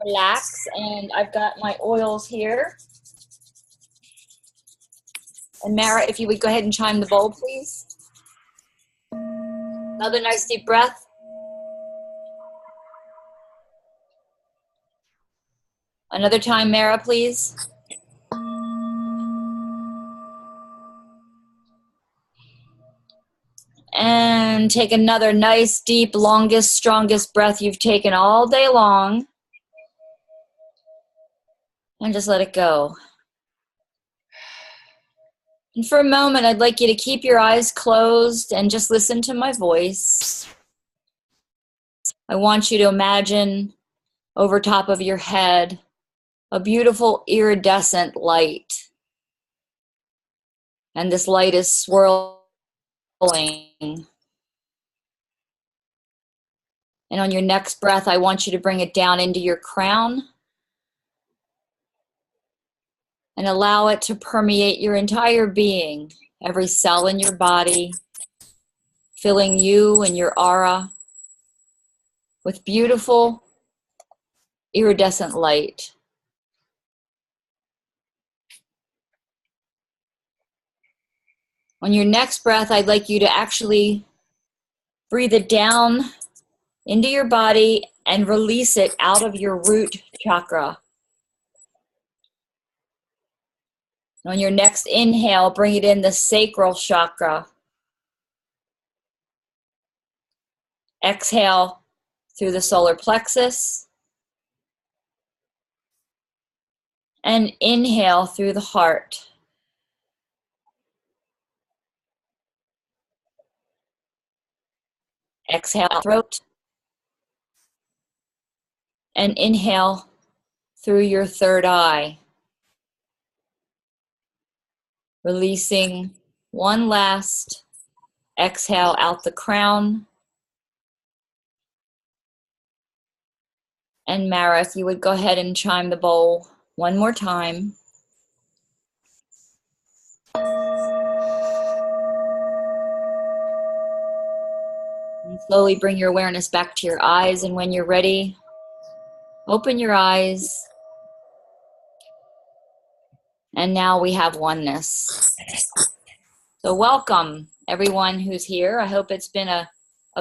relax, and I've got my oils here. And Mara, if you would go ahead and chime the bowl, please. Another nice deep breath. Another time, Mara, please. And take another nice, deep, longest, strongest breath you've taken all day long. And just let it go. And for a moment, I'd like you to keep your eyes closed and just listen to my voice. I want you to imagine over top of your head a beautiful iridescent light. And this light is swirling. And on your next breath, I want you to bring it down into your crown and allow it to permeate your entire being, every cell in your body, filling you and your aura with beautiful iridescent light. On your next breath, I'd like you to actually breathe it down into your body and release it out of your root chakra. On your next inhale, bring it in the sacral chakra. Exhale through the solar plexus. And inhale through the heart. Exhale out throat. And inhale through your third eye. Releasing one last exhale out the crown. And Mara, if you would go ahead and chime the bowl one more time. And slowly bring your awareness back to your eyes, and when you're ready, open your eyes. And now we have oneness. So welcome everyone who's here. I hope it's been a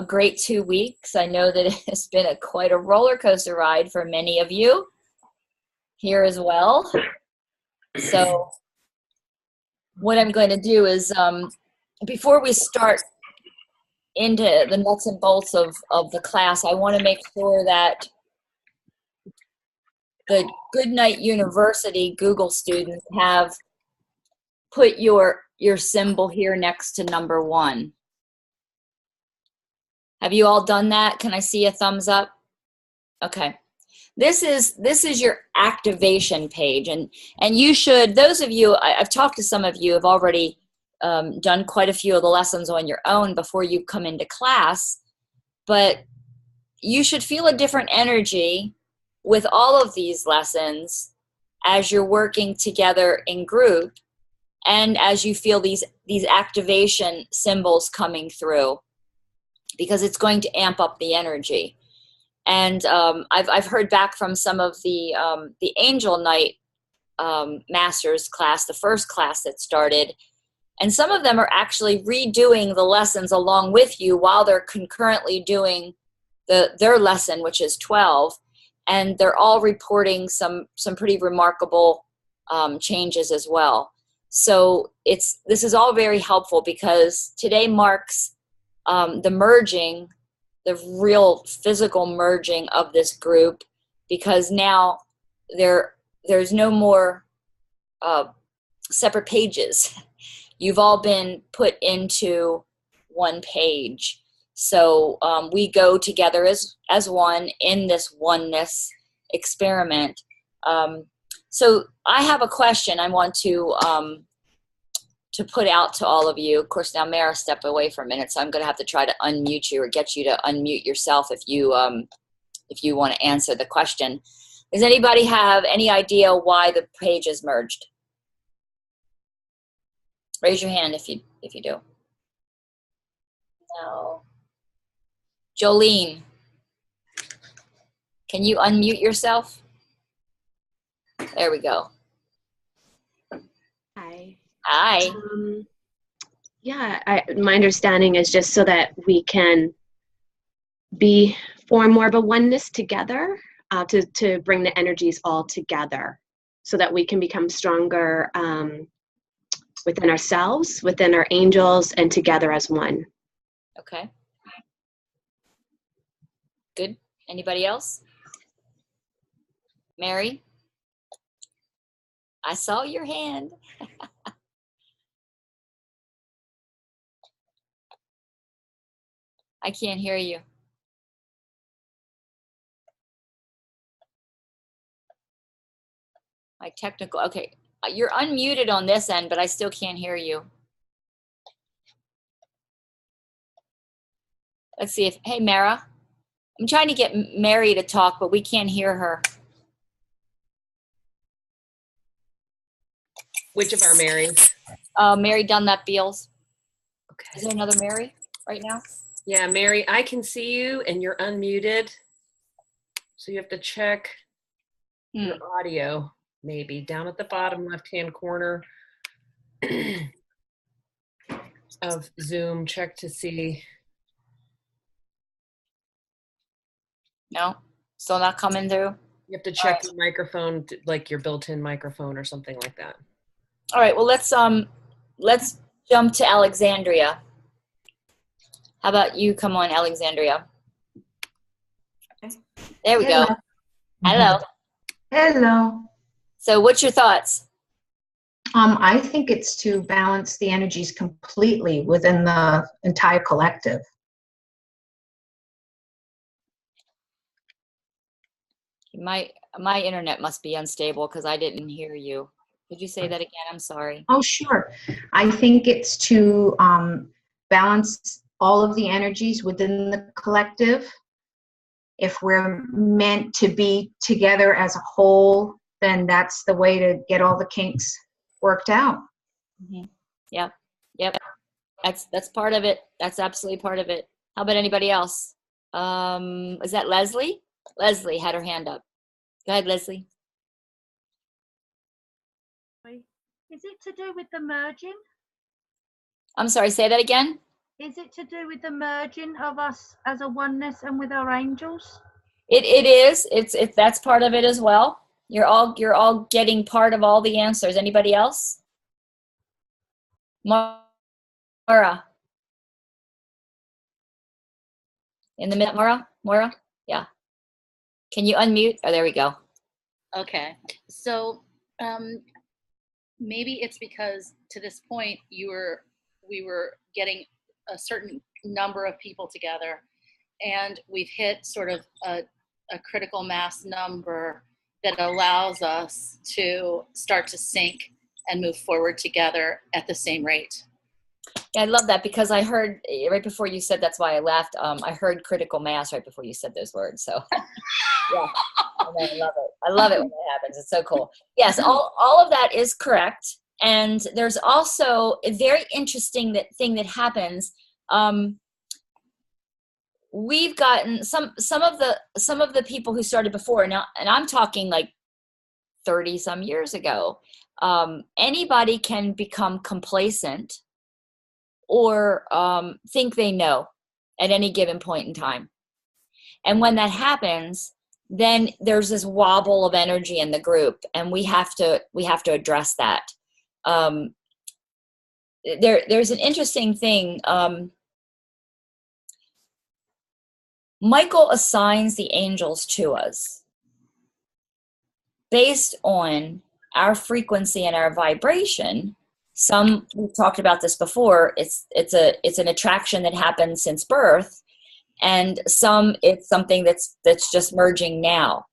great 2 weeks. I know that it's been quite a roller coaster ride for many of you here as well. So what I'm going to do is, before we start into the nuts and bolts of the class, I want to make sure that the GoodKnight University Google students have put your symbol here next to number 1. Have you all done that? Can I see a thumbs up? Okay. This is your activation page, and you should, those of you, I've talked to some of you have already done quite a few of the lessons on your own before you come into class, but you should feel a different energy with all of these lessons as you're working together in group and as you feel these activation symbols coming through, because it's going to amp up the energy. And I've heard back from some of the Angel Night Masters class, the first class that started, and some of them are actually redoing the lessons along with you while they're concurrently doing their lesson, which is 12, and they're all reporting some pretty remarkable changes as well. So this is all very helpful, because today marks the merging, the real physical merging of this group, because now there's no more separate pages. You've all been put into one page. So we go together as one in this oneness experiment. So I have a question I want to put out to all of you. Of course, now Mara stepped away for a minute, so I'm going to have to try to unmute you or get you to unmute yourself if you want to answer the question. Does anybody have any idea why the page is merged? Raise your hand if you do. No. Jolene, can you unmute yourself? There we go. Hi. Hi. Yeah, my understanding is just so that we can form more of a oneness together, to bring the energies all together so that we can become stronger within ourselves, within our angels, and together as one. Okay. Good. Anybody else? Mary? I saw your hand. I can't hear you. My technical, okay. You're unmuted on this end, but I still can't hear you. Let's see if, hey, Mara. I'm trying to get Mary to talk, but we can't hear her. Which of our Marys? Mary Dunlap Beals. Okay. Is there another Mary right now? Yeah, Mary, I can see you and you're unmuted. So you have to check your audio, maybe down at the bottom left-hand corner of Zoom. Check to see. No, still not coming through. You have to check your microphone, like your built-in microphone or something like that. All right, well, let's jump to Alexandria. How about you come on, Alexandria? There we go. Hello. Hello. So what's your thoughts? I think it's to balance the energies completely within the entire collective. My internet must be unstable because I didn't hear you. Could you say that again? I'm sorry. Oh, sure. I think it's to balance all of the energies within the collective. If we're meant to be together as a whole, then that's the way to get all the kinks worked out. Mm-hmm. Yep. That's part of it. That's absolutely part of it. How about anybody else? Is that Leslie? Leslie had her hand up. Go ahead, Leslie. Is it to do with the merging? I'm sorry, say that again. Is it to do with the merging of us as a oneness and with our angels? It is. It's that's part of it as well. You're all getting part of all the answers. Anybody else? Mara. In the middle, Mara? Yeah. Can you unmute? Oh, there we go. Okay. So maybe it's because to this point we were getting a certain number of people together, and we've hit sort of a critical mass number that allows us to start to sync and move forward together at the same rate. Yeah, I love that because I heard right before you said, that's why I laughed. I heard critical mass right before you said those words. So yeah, I love it. I love it when that happens. It's so cool. Yes, all of that is correct. And there's also a very interesting thing that happens. We've gotten some of the people who started before now, and I'm talking like 30 some years ago. Anybody can become complacent or think they know at any given point in time. And when that happens, then there's this wobble of energy in the group, and we have to address that. There's an interesting thing. Michael assigns the angels to us based on our frequency and our vibration. Some, we've talked about this before, it's an attraction that happens since birth, and some it's something that's just merging now.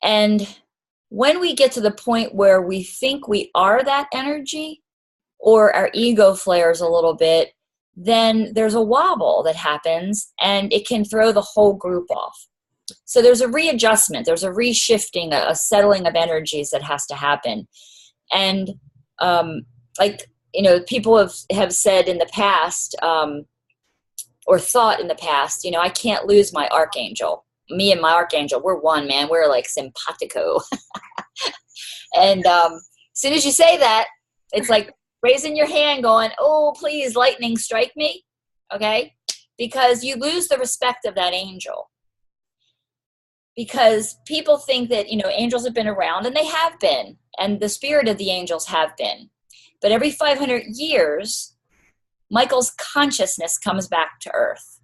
And when we get to the point where we think we are that energy, or our ego flares a little bit, then there's a wobble that happens, and it can throw the whole group off. So there's a readjustment, there's a reshifting, a settling of energies that has to happen. And like, you know, people have said in the past, or thought in the past, you know, I can't lose my archangel. Me and my archangel, we're one, man. We're like simpatico. And as soon as you say that, it's like raising your hand going, oh, please, lightning strike me. Okay? Because you lose the respect of that angel. Because people think that, angels have been around, and they have been. And the spirit of the angels have been. But every 500 years, Michael's consciousness comes back to earth.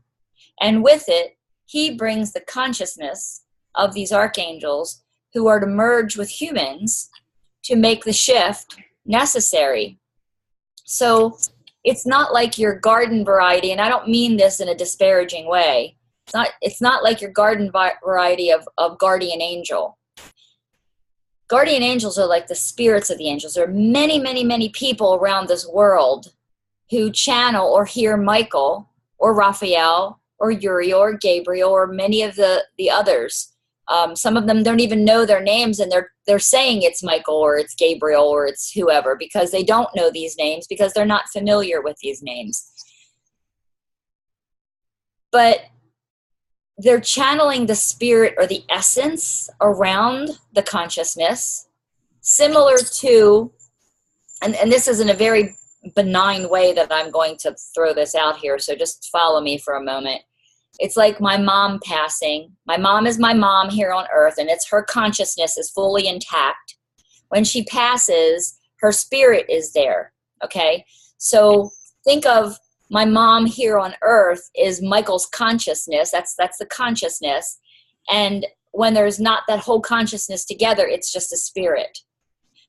And with it, he brings the consciousness of these archangels who are to merge with humans to make the shift necessary. So it's not like your garden variety, and I don't mean this in a disparaging way. It's not like your garden variety of guardian angel. Guardian angels are like the spirits of the angels. There are many, many, many people around this world who channel or hear Michael or Raphael or Uriel or Gabriel or many of the others. Some of them don't even know their names, and they're saying it's Michael or it's Gabriel or it's whoever, because they don't know these names, because they're not familiar with these names. But they're channeling the spirit or the essence around the consciousness, similar to, and this is in a very benign way that I'm going to throw this out here, so just follow me for a moment. It's like my mom passing. My mom is my mom here on earth, and it's her consciousness is fully intact. When she passes, her spirit is there, okay? So think of my mom here on earth is Michael's consciousness. That's the consciousness. And when there's not that whole consciousness together, it's just a spirit.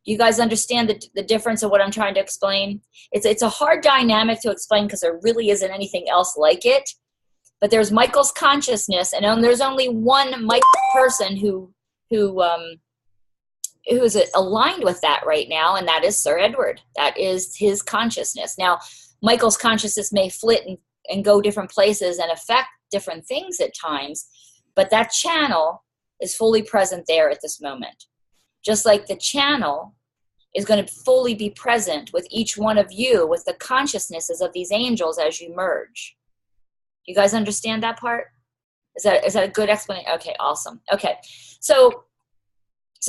You guys understand the difference of what I'm trying to explain? It's a hard dynamic to explain because there really isn't anything else like it. But there's Michael's consciousness, and there's only one person who is aligned with that right now, and that is Sir Edward. That is his consciousness. Now, Michael's consciousness may flit and go different places and affect different things at times, but that channel is fully present there at this moment. Just like the channel is going to fully be present with each one of you, with the consciousnesses of these angels as you merge. You guys understand that part? Is that a good explanation? Okay, awesome. Okay, so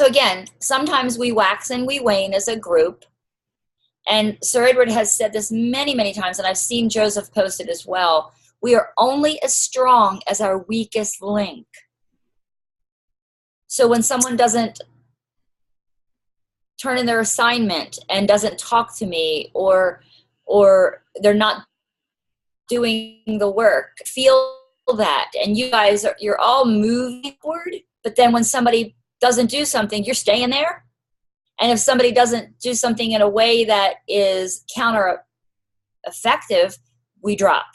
again, sometimes we wax and we wane as a group. And Sir Edward has said this many, many times, and I've seen Joseph post it as well. We are only as strong as our weakest link. So when someone doesn't turn in their assignment and doesn't talk to me, or they're not doing the work, feel that. And you guys you're all moving forward, but then when somebody doesn't do something, you're staying there. And if somebody doesn't do something in a way that is counter effective, we drop.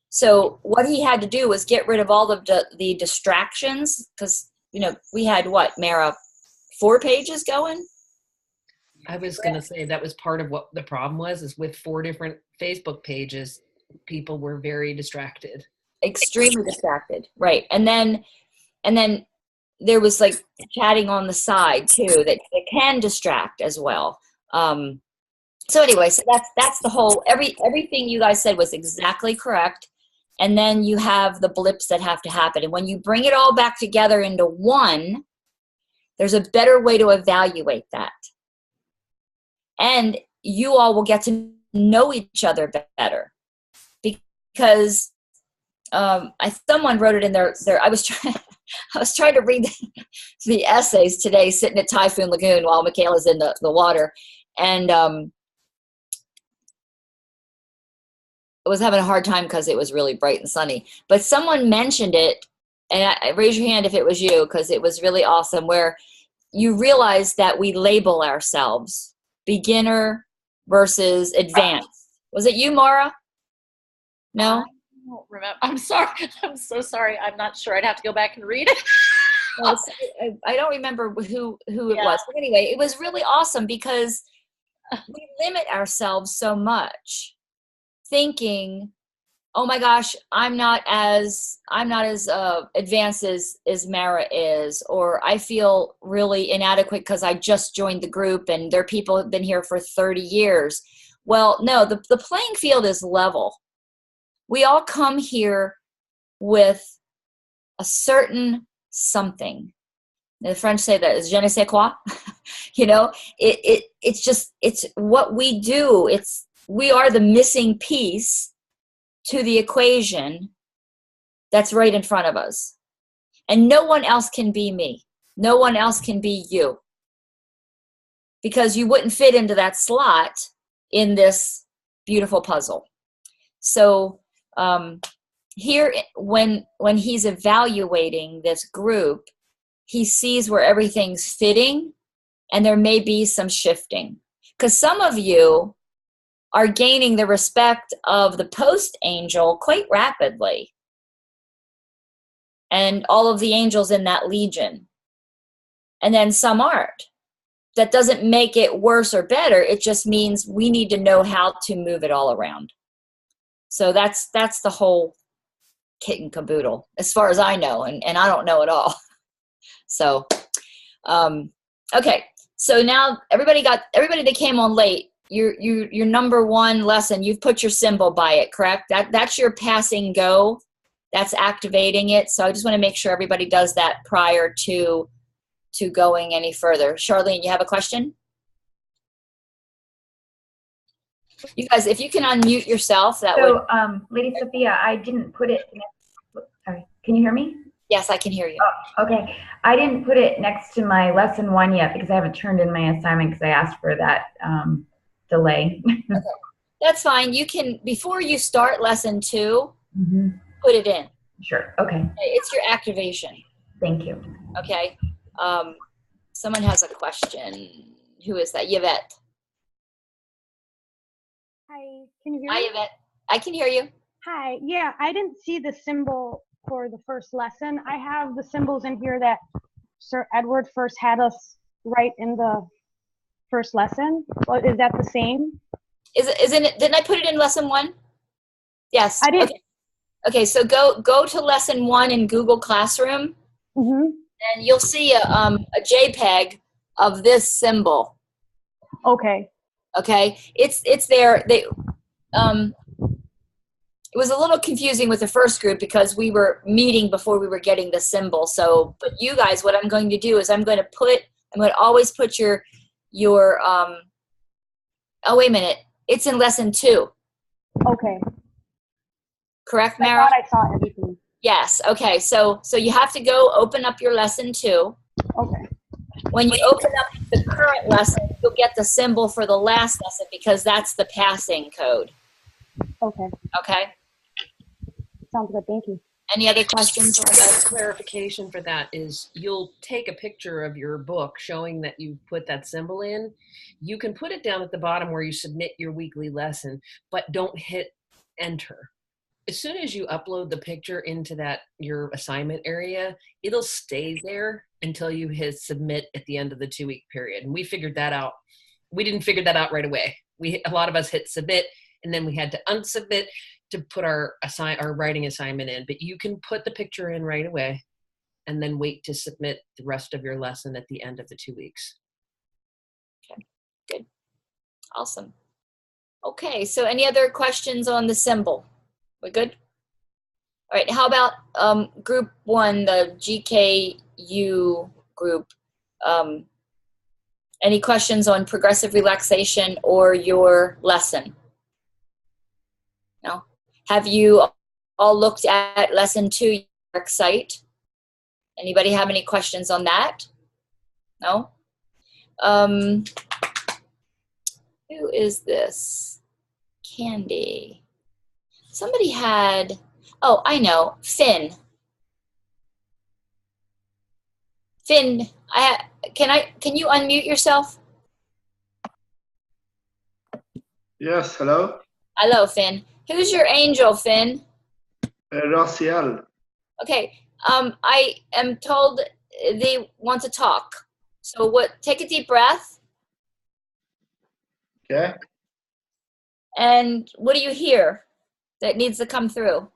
So what he had to do was get rid of all of the distractions, because we had Mara, 4 pages going. I was going to say that was part of what the problem was, is with 4 different Facebook pages, people were very distracted. Extremely distracted, right. And then there was like chatting on the side too that can distract as well. So anyway, so that's the whole, everything you guys said was exactly correct. And then you have the blips that have to happen. And when you bring it all back together into one, there's a better way to evaluate that. And you all will get to know each other better, because someone wrote it in there. I was trying to read the essays today, sitting at Typhoon Lagoon while Michaela's in the water, and I was having a hard time because it was really bright and sunny. But someone mentioned it, and raise your hand if it was you, because it was really awesome, where you realize that we label ourselves beginner versus advanced. Was it you, Mara? No? I don't remember. I'm sorry. I'm so sorry. I'm not sure. I'd have to go back and read it. I don't remember who it was. But anyway, it was really awesome because we limit ourselves so much, thinking, oh my gosh, I'm not as advanced as Mara is, or I feel really inadequate because I just joined the group and there are people who've been here for 30 years. Well, no, the playing field is level. We all come here with a certain something The French say that is je ne sais quoi. You know, it's what we do. We are the missing piece to the equation that's right in front of us. And no one else can be me. No one else can be you. Because you wouldn't fit into that slot in this beautiful puzzle. So here, when he's evaluating this group, he sees where everything's fitting, and there may be some shifting. Because some of you are gaining the respect of the post angel quite rapidly, and all of the angels in that legion. And then some aren't. That doesn't make it worse or better. It just means we need to know how to move it all around. So that's the whole kit and caboodle, as far as I know, and I don't know at all. So, okay. So now everybody that came on late, your number one lesson, you've put your symbol by it, correct? That's your passing go. That's activating it. So I just want to make sure everybody does that prior to going any further. Charlene, you have a question? You guys, if you can unmute yourself, that would. So, Lady Sophia, I didn't put it next. Sorry, can you hear me? Yes, I can hear you. Oh, okay. I didn't put it next to my lesson 1 yet because I haven't turned in my assignment because I asked for that delay. Okay. That's fine. You can, before you start lesson 2, put it in. Sure. Okay. It's your activation. Thank you. Okay. Someone has a question. Who is that? Yvette. Hi, can you hear Hi, me? Yvette. I can hear you. Hi, yeah, I didn't see the symbol for the first lesson. I have the symbols in here that Sir Edward first had us write in the first lesson. Well, is that the same? Isn't it? Didn't I put it in lesson 1? Yes. I didn't. Okay, so go to lesson 1 in Google Classroom, and you'll see a JPEG of this symbol. Okay. Okay, it's there. It was a little confusing with the first group because we were meeting before we were getting the symbol. So, but you guys, what I'm going to do is I'm going to always put your oh, wait a minute. It's in lesson 2. Okay. Correct, Mara? I thought I saw everything. Yes. Okay. So you have to go open up your lesson 2. Okay. When you open up the current lesson, you'll get the symbol for the last lesson because that's the passing code. Okay. Okay. Sounds good. Thank you. Any other questions? Clarification for that is you'll take a picture of your book showing that you put that symbol in. You can put it down at the bottom where you submit your weekly lesson, but don't hit enter. As soon as you upload the picture into your assignment area, it'll stay there until you hit submit at the end of the 2-week period. And we figured that out. We didn't figure that out right away. A lot of us hit submit, and then we had to unsubmit to put our writing assignment in. But you can put the picture in right away and then wait to submit the rest of your lesson at the end of the 2 weeks. Okay, good. Awesome. Okay, so any other questions on the symbol? We good? All right, how about group 1, the GKU group? Any questions on progressive relaxation or your lesson? No? Have you all looked at lesson 2, your site? Anybody have any questions on that? No? Who is this? Candy. Somebody had, oh, I know, Finn. Finn, can you unmute yourself? Yes, hello? Hello, Finn. Who's your angel, Finn? Raciel. Okay, I am told they want to talk. So take a deep breath. Okay. And what do you hear that needs to come through?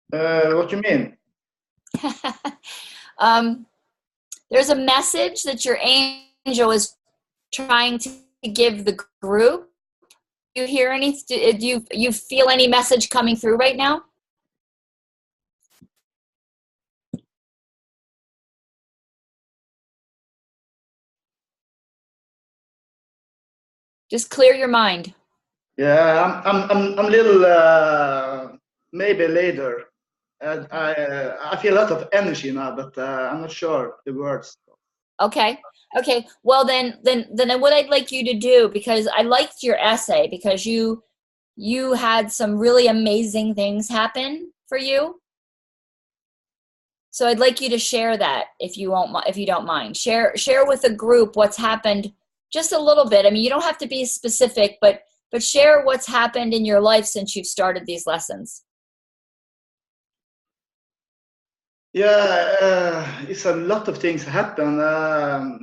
What do you mean? There's a message that your angel is trying to give the group. Do you hear any? Do you feel any message coming through right now? Just clear your mind. Yeah, I'm a little maybe later. I feel a lot of energy now, but I'm not sure the words. Okay. Okay. Well, then what I'd like you to do, because I liked your essay, because you had some really amazing things happen for you. So I'd like you to share that if you don't mind. Share with the group what's happened, just a little bit. I mean, you don't have to be specific, but share what's happened in your life since you've started these lessons. Yeah, it's a lot of things happen. I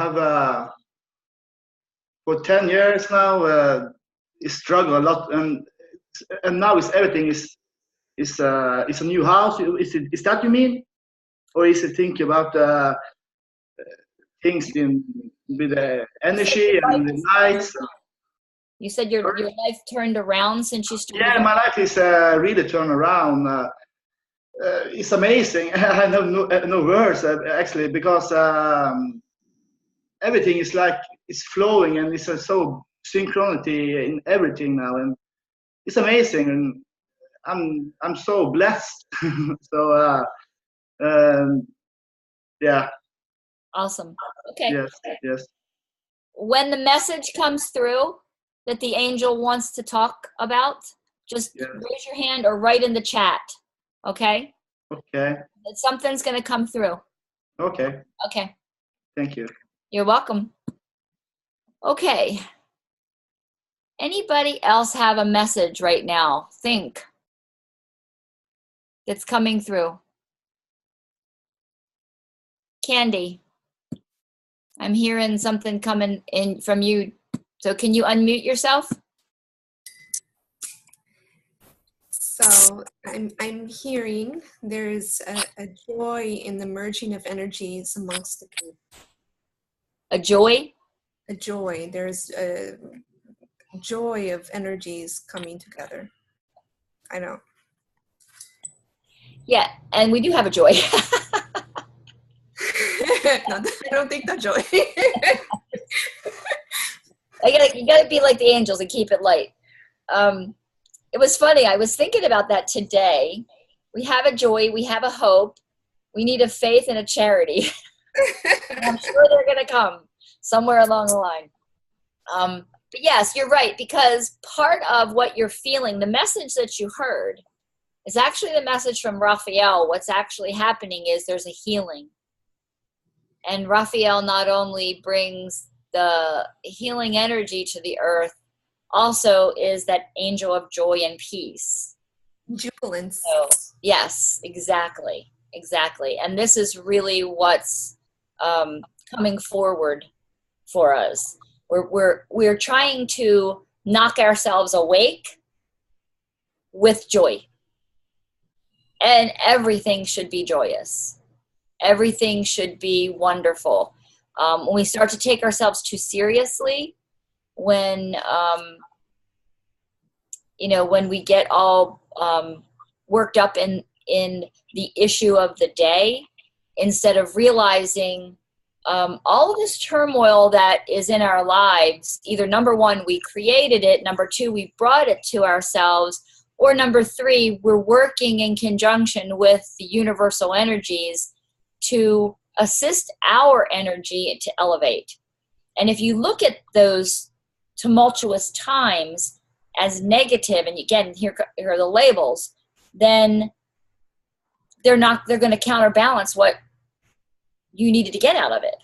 have for 10 years now struggle a lot, and now everything is a new house. Is that you mean, or is it think about things with the energy and the lights? You said your life turned around since you started. Yeah, my life is really turned around. It's amazing. I have no words actually, because everything is like it's flowing, and it's so synchronity in everything now, and it's amazing. And I'm so blessed. So yeah. Awesome. Okay. Yes. When the message comes through that the angel wants to talk about, just raise your hand or write in the chat. Okay? Okay. Something's going to come through. Okay. Okay. Thank you. You're welcome. Okay. Anybody else have a message right now? Think. That's coming through. Candy, I'm hearing something coming in from you. So can you unmute yourself? So I'm hearing there's a joy in the merging of energies amongst the group. A joy? A joy. There's a joy of energies coming together. I know. Yeah, and we do have a joy. No, I don't think that joy. You gotta be like the angels and keep it light. It was funny. I was thinking about that today. We have a joy. We have a hope. We need a faith and a charity. I'm sure they're going to come somewhere along the line. But yes, you're right, because part of what you're feeling, the message that you heard, is actually the message from Raphael. What's actually happening is there's a healing. And Raphael not only brings the healing energy to the earth, also is that angel of joy and peace. Jubilance. So, yes, exactly. And this is really what's coming forward for us. We're trying to knock ourselves awake with joy. And everything should be joyous. Everything should be wonderful. When we start to take ourselves too seriously, when we get all worked up in the issue of the day, instead of realizing all of this turmoil that is in our lives, either number one, we created it, number two, we brought it to ourselves, or number three, we're working in conjunction with the universal energies to assist our energy to elevate. And if you look at those tumultuous times as negative, and again, here are the labels, then they're going to counterbalance what you needed to get out of it.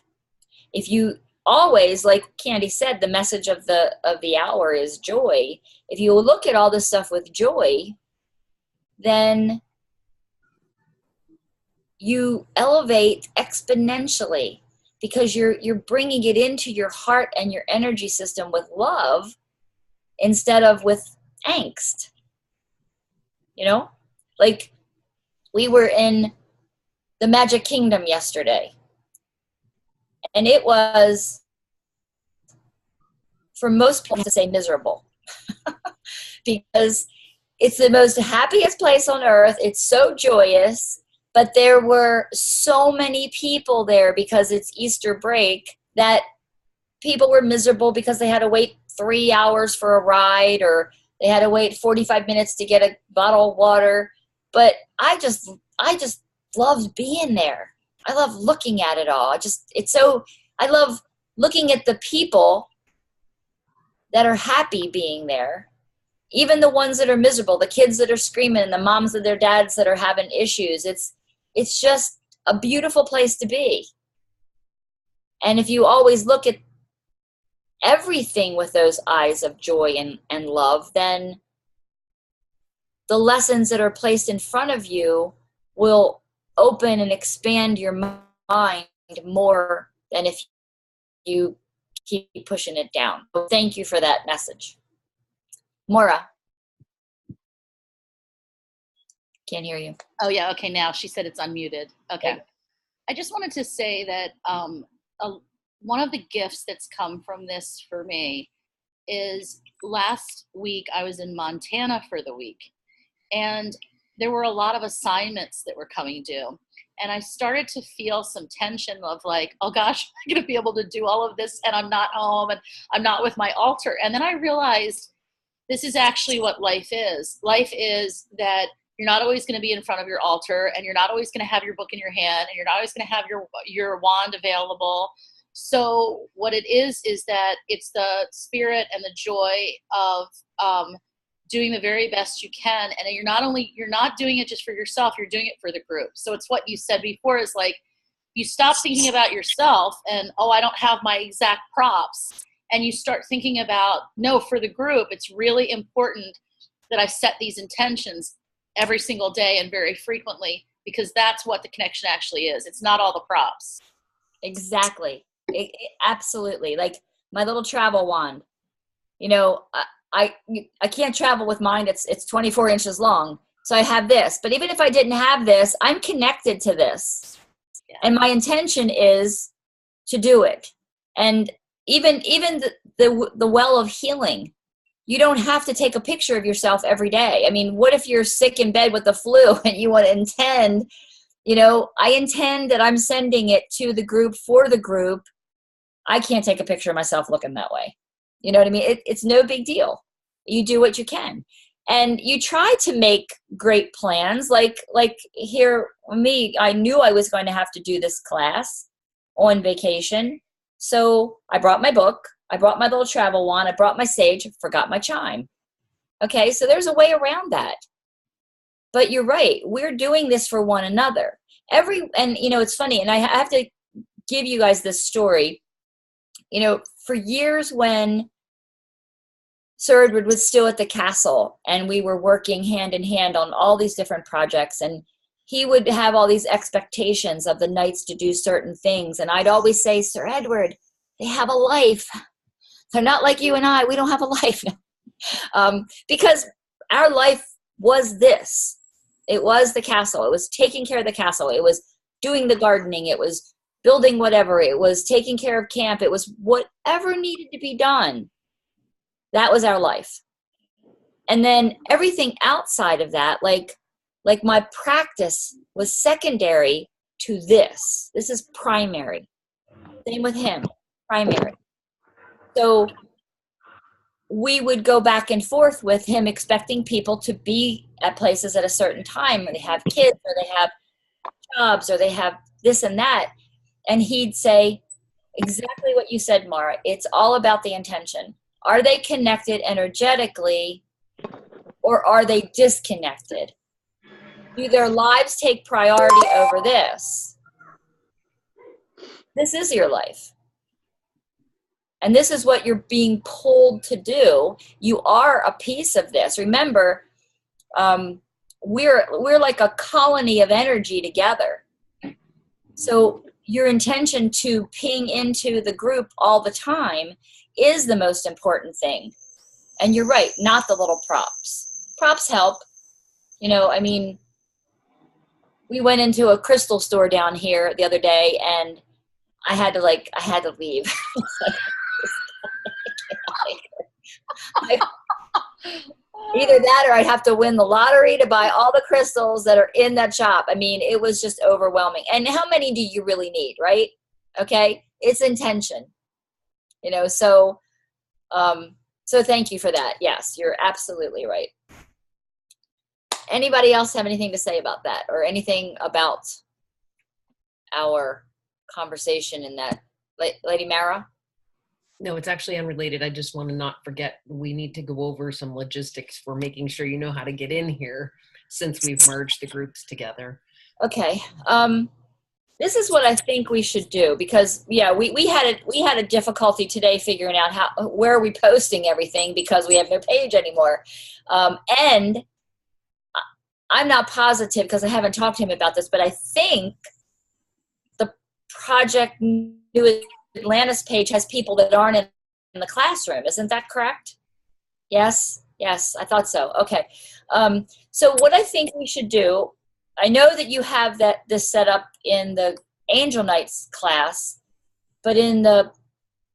If you always, like Candy said, the message of the hour is joy. If you look at all this stuff with joy, then you elevate exponentially, because you're bringing it into your heart and your energy system with love instead of with angst. Like we were in the Magic Kingdom yesterday, and it was, for most people, to say miserable, because it's the most happiest place on earth. It's so joyous, but there were so many people there because it's Easter break that people were miserable because they had to wait 3 hours for a ride, or they had to wait 45 minutes to get a bottle of water. But I just loved being there. I love looking at it all. I love looking at the people that are happy being there, even the ones that are miserable, the kids that are screaming, and the moms and their dads that are having issues. It's just a beautiful place to be. And if you always look at everything with those eyes of joy and love, then the lessons that are placed in front of you will open and expand your mind more than if you keep pushing it down. So thank you for that message. Maura. Can't hear you. Oh yeah, okay, now she said it's unmuted. Okay. I just wanted to say that one of the gifts that's come from this for me is last week I was in Montana for the week, and there were a lot of assignments that were coming due. And I started to feel some tension of like, oh gosh, I'm going to be able to do all of this and I'm not home and I'm not with my altar. And then I realized this is actually what life is. Life is that you're not always going to be in front of your altar, and you're not always going to have your book in your hand, and you're not always going to have your wand available. So what it is that it's the spirit and the joy of doing the very best you can. And you're not doing it just for yourself, you're doing it for the group. So it's what you said before, is like, you stop thinking about yourself and, oh, I don't have my exact props. And you start thinking about, no, for the group, it's really important that I set these intentions every single day and very frequently, because that's what the connection actually is. It's not all the props. Exactly. Absolutely. Like my little travel wand, I can't travel with mine. It's 24 inches long. So I have this, but even if I didn't have this, I'm connected to this. Yeah. And my intention is to do it. And even the well of healing, you don't have to take a picture of yourself every day. I mean, what if you're sick in bed with the flu and you want to intend, I intend that I'm sending it to the group for the group. I can't take a picture of myself looking that way. You know what I mean? It's no big deal. You do what you can. And you try to make great plans. Like here, me, I knew I was going to have to do this class on vacation. So I brought my book. I brought my little travel wand. I brought my sage, forgot my chime. Okay, so there's a way around that. But you're right. We're doing this for one another. It's funny, and I have to give you guys this story. For years when Sir Edward was still at the castle and we were working hand in hand on all these different projects, and he would have all these expectations of the knights to do certain things. And I'd always say, Sir Edward, they have a life. They're not like you and I. We don't have a life. Because our life was this. It was the castle. It was taking care of the castle. It was doing the gardening. It was building whatever. It was taking care of camp. It was whatever needed to be done. That was our life. And then everything outside of that, like my practice was secondary to this. This is primary. Same with him, primary. So we would go back and forth with him, expecting people to be at places at a certain time. They have kids, or they have jobs, or they have this and that. And he'd say exactly what you said, Mara. It's all about the intention. Are they connected energetically, or are they disconnected? Do their lives take priority over this? This is your life. And this is what you're being pulled to do. You are a piece of this. Remember, we're like a colony of energy together. So your intention to ping into the group all the time is the most important thing. And you're right, not the little props. Props help. We went into a crystal store down here the other day, and I had to leave. Either that, or I'd have to win the lottery to buy all the crystals that are in that shop. I mean, it was just overwhelming. And how many do you really need, right? Okay. it's intention, you know, so so thank you for that. Yes, you're absolutely right. Anybody else have anything to say about that, or anything about our conversation in that? Lady Mara? No, it's actually unrelated. I just want to not forget, we need to go over some logistics for making sure you know how to get in here since we've merged the groups together. Okay. This is what I think we should do, because yeah, we had a difficulty today figuring out where are we posting everything, because we have no page anymore. And I'm not positive because I haven't talked to him about this, but I think the Project New Atlantis page has people that aren't in the classroom. Isn't that correct? Yes, I thought so. Okay. So what I think we should do, I know that you have this set up in the Angel Knights class, but in the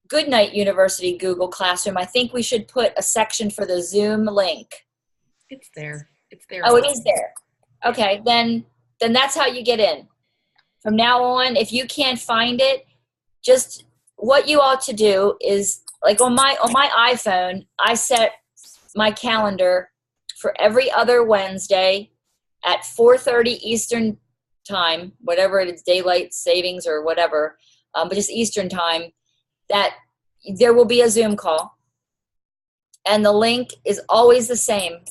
GoodKnight University Google Classroom, I think we should put a section for the Zoom link. It's there. It's there. Oh, it is there. Okay, then that's how you get in. From now on, if you can't find it, just what you ought to do is, like on my iPhone, I set my calendar for every other Wednesday at 4:30 Eastern time, whatever it is, daylight savings or whatever, but just Eastern time, that there will be a Zoom call. And the link is always the same.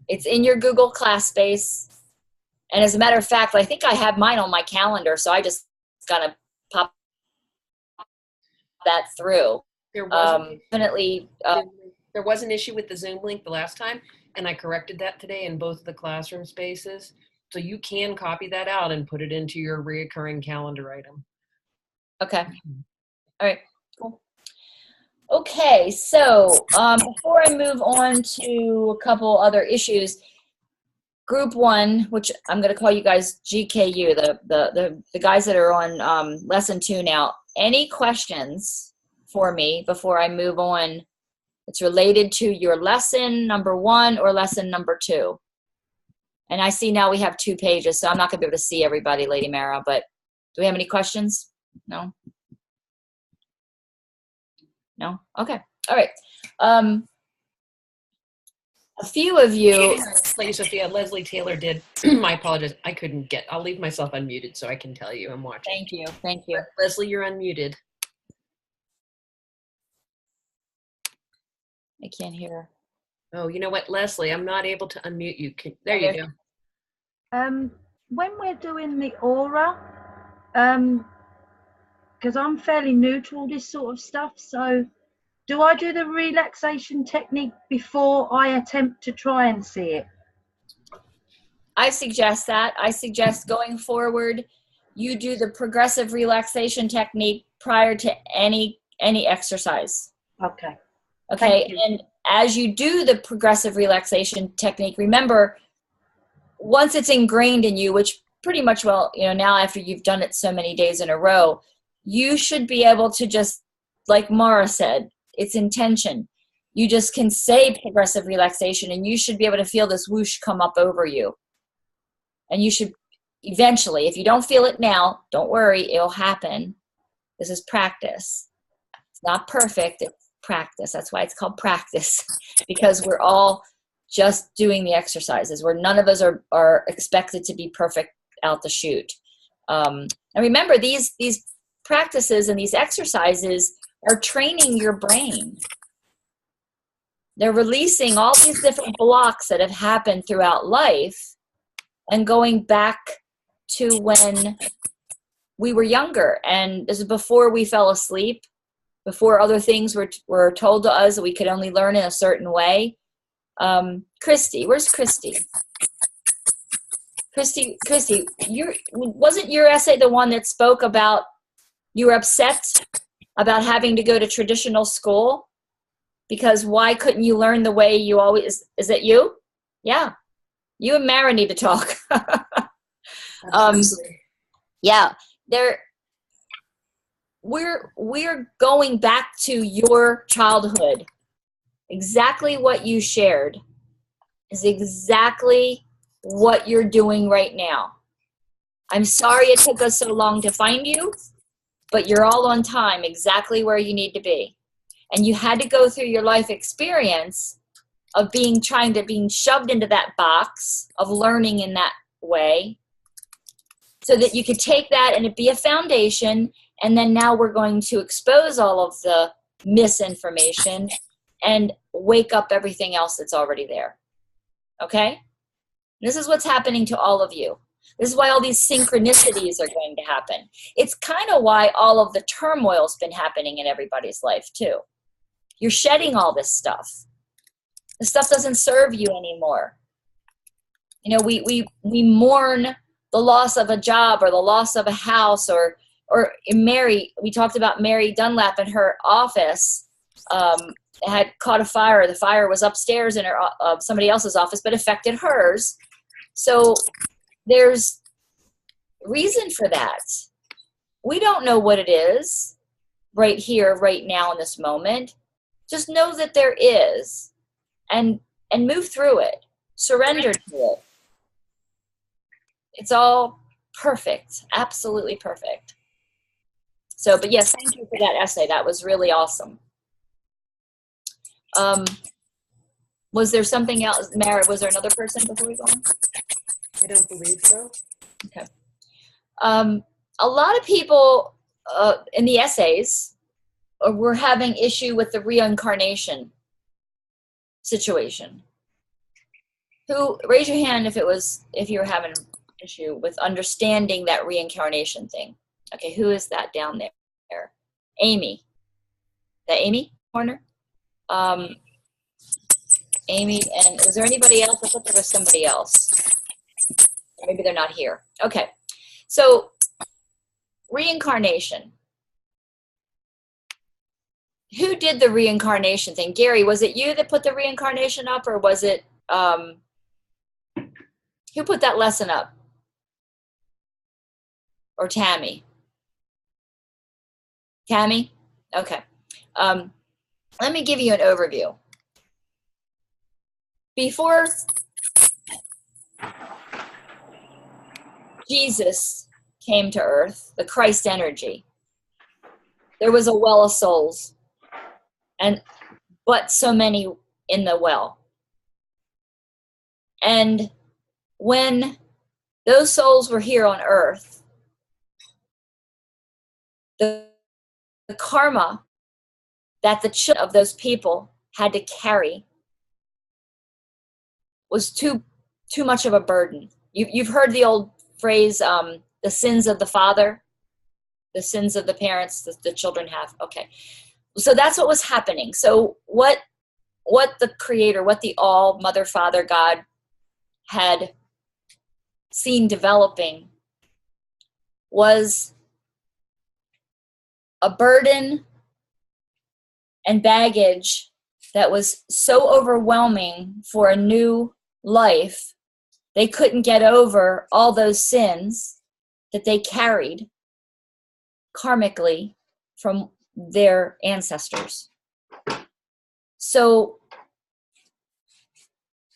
It's in your Google Class space. And as a matter of fact, I think I have mine on my calendar, so I just gotta pop that through. There was definitely. There was an issue with the Zoom link the last time, and I corrected that today in both of the classroom spaces. So you can copy that out and put it into your reoccurring calendar item. Okay. All right. Cool. Okay. So before I move on to a couple other issues, Group 1, which I'm going to call you guys GKU, the guys that are on lesson 2 now. Any questions for me before I move on? It's related to your lesson number 1 or lesson number 2. And I see now we have 2 pages, so I'm not going to be able to see everybody, Lady Mara, but do we have any questions? No? No? Okay. All right. A few of you. Lady Sophia, Leslie Taylor did. My apologies. I couldn't get. I'll leave myself unmuted so I can tell you I'm watching. Thank you. Thank you. Leslie, you're unmuted. I can't hear. Oh, you know what, Leslie? I'm not able to unmute you. There you go. When we're doing the aura, because I'm fairly new to all this sort of stuff, so do I do the relaxation technique before I attempt to try and see it? I suggest that. I suggest going forward, you do the progressive relaxation technique prior to any exercise. Okay. Okay, and as you do the progressive relaxation technique, remember, once it's ingrained in you, which pretty much, well, you know, now after you've done it so many days in a row, you should be able to just, like Mara said, it's intention. You just can say progressive relaxation and you should be able to feel this whoosh come up over you. And you should eventually, if you don't feel it now, don't worry, it'll happen. This is practice. It's not perfect, it's practice. That's why it's called practice, because we're all just doing the exercises where none of us are expected to be perfect out the chute. And remember, these practices and these exercises are training your brain. They're releasing all these different blocks that have happened throughout life and going back to when we were younger. And this is before we fell asleep, before other things were told to us that we could only learn in a certain way. Christy, where's Christy? Christy, wasn't your essay the one that spoke about you were upset about having to go to traditional school? Because why couldn't you learn the way you always, is it you? Yeah. You and Mara need to talk. Yeah. We're going back to your childhood. Exactly what you shared is exactly what you're doing right now. I'm sorry it took us so long to find you, but you're all on time, exactly where you need to be. And you had to go through your life experience of being shoved into that box of learning in that way, so that you could take that and it be a foundation. And then now we're going to expose all of the misinformation and wake up everything else that's already there. Okay? This is what's happening to all of you. This is why all these synchronicities are going to happen. It's kind of why all of the turmoil's been happening in everybody's life too. You're shedding all this stuff. This stuff doesn't serve you anymore. You know, we mourn the loss of a job or the loss of a house, or Mary, we talked about Mary Dunlap in her office had caught a fire. The fire was upstairs in her somebody else's office, but affected hers. So there's reason for that. We don't know what it is right here, right now in this moment. Just know that there is, and move through it. Surrender to it. It's all perfect, absolutely perfect. So, but yes, thank you for that essay. That was really awesome. Was there something else? Mara, was there another person before we go on? I don't believe so. Okay. A lot of people in the essays were having issue with the reincarnation situation. Who, raise your hand if you were having issue with understanding that reincarnation thing. Okay, who is that down there? Amy. That Amy Horner? Amy, and was there anybody else? I thought there was somebody else. Maybe they're not here. Okay, so reincarnation. Who did the reincarnation thing? Gary, was it you that put the reincarnation up, or was it, who put that lesson up? Or Tammy? Tammy? Okay. Let me give you an overview. Before Jesus came to earth, the Christ energy, there was a well of souls, but so many in the well. And when those souls were here on earth, the karma that the children of those people had to carry was too much of a burden. You've heard the old phrase, the sins of the father, the sins of the parents, the children have. Okay, so that's what was happening. So what the Creator, what the All Mother, Father, God had seen developing was a burden and baggage that was so overwhelming for a new life. They couldn't get over all those sins that they carried karmically from their ancestors. So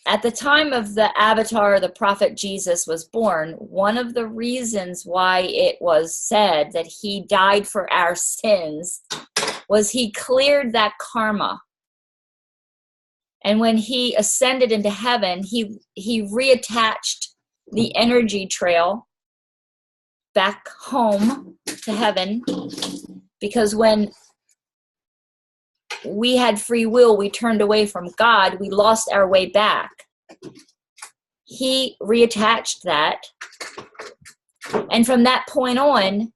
at the time of the avatar, the prophet Jesus was born, one of the reasons why it was said that he died for our sins was he cleared that karma. And when he ascended into heaven, he reattached the energy trail back home to heaven, because when we had free will, we turned away from God, we lost our way back. He reattached that. And from that point on,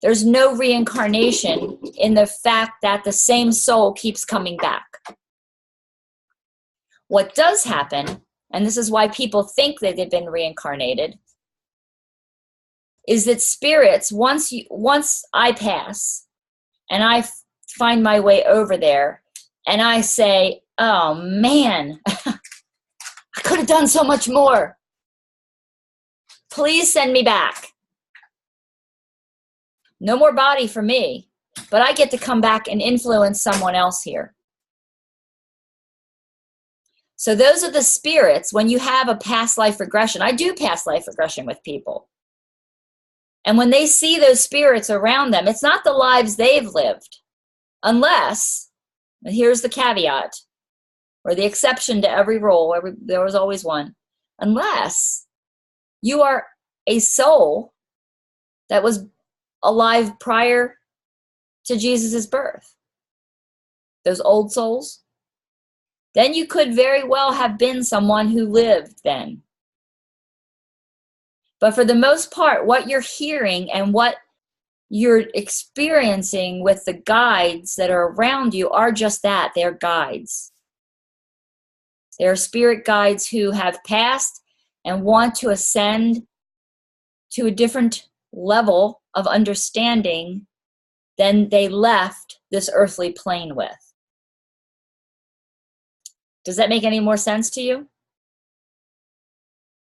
there's no reincarnation in the fact that the same soul keeps coming back. What does happen, and this is why people think that they've been reincarnated, is that spirits, once I pass and I find my way over there and I say, oh man, I could have done so much more. Please send me back. No more body for me, but I get to come back and influence someone else here. So those are the spirits. When you have a past life regression, I do past life regression with people. And when they see those spirits around them, it's not the lives they've lived, unless, and here's the caveat, or the exception to every rule, there was always one, unless you are a soul that was alive prior to Jesus's birth, those old souls, then you could very well have been someone who lived then. But for the most part, what you're hearing and what you're experiencing with the guides that are around you are just that. They're guides. They're spirit guides who have passed and want to ascend to a different level of understanding than they left this earthly plane with. Does that make any more sense to you?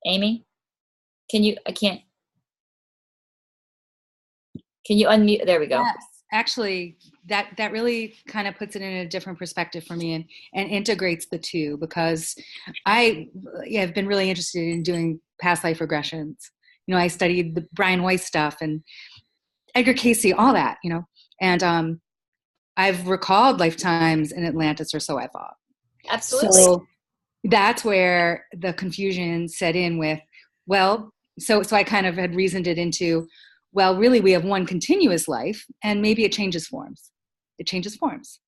Amy? Can you unmute? There we go. Yes, actually, that really kind of puts it in a different perspective for me and integrates the two, because I have been really interested in doing past life regressions. You know, I studied the Brian Weiss stuff and Edgar Cayce, all that, you know, and I've recalled lifetimes in Atlantis, or so I thought. Absolutely. So that's where the confusion set in with, well, so I kind of had reasoned it into, well, really we have one continuous life and maybe it changes forms. It changes forms.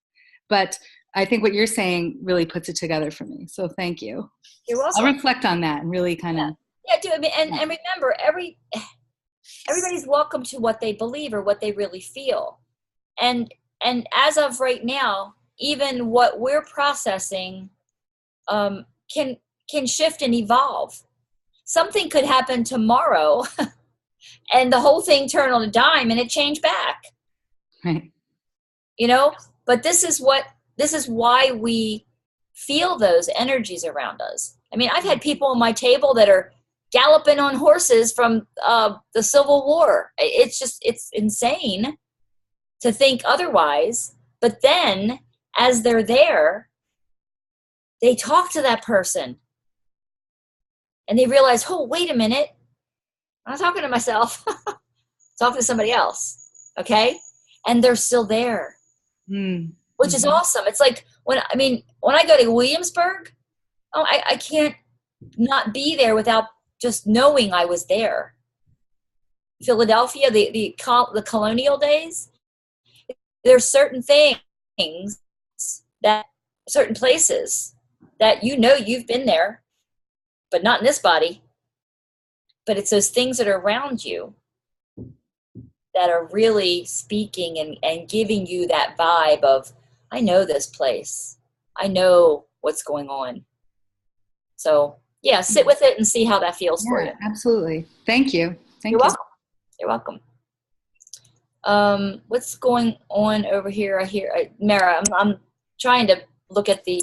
But I think what you're saying really puts it together for me. So thank you. You're welcome. I'll reflect on that and really kind of. Yeah, do. I mean, and remember, everybody's welcome to what they believe or what they really feel. And as of right now, even what we're processing can shift and evolve. Something could happen tomorrow and the whole thing turn on a dime and it change back. Right. You know, but this is why we feel those energies around us. I mean, I've had people on my table that are galloping on horses from the Civil War. It's insane to think otherwise. But then as they're there, they talk to that person and they realize, oh, wait a minute. I'm not talking to myself. Talking to somebody else. Okay. And they're still there, which is awesome. It's like when I go to Williamsburg, I can't not be there without just knowing I was there. Philadelphia, the colonial days, there's certain things that certain places that you've been there, but not in this body. But it's those things that are around you that are really speaking and giving you that vibe of, I know this place. I know what's going on. So yeah, sit with it and see how that feels for you. Absolutely. Thank you. You're welcome. You're welcome. What's going on over here? I hear Mara. I'm trying to look at the.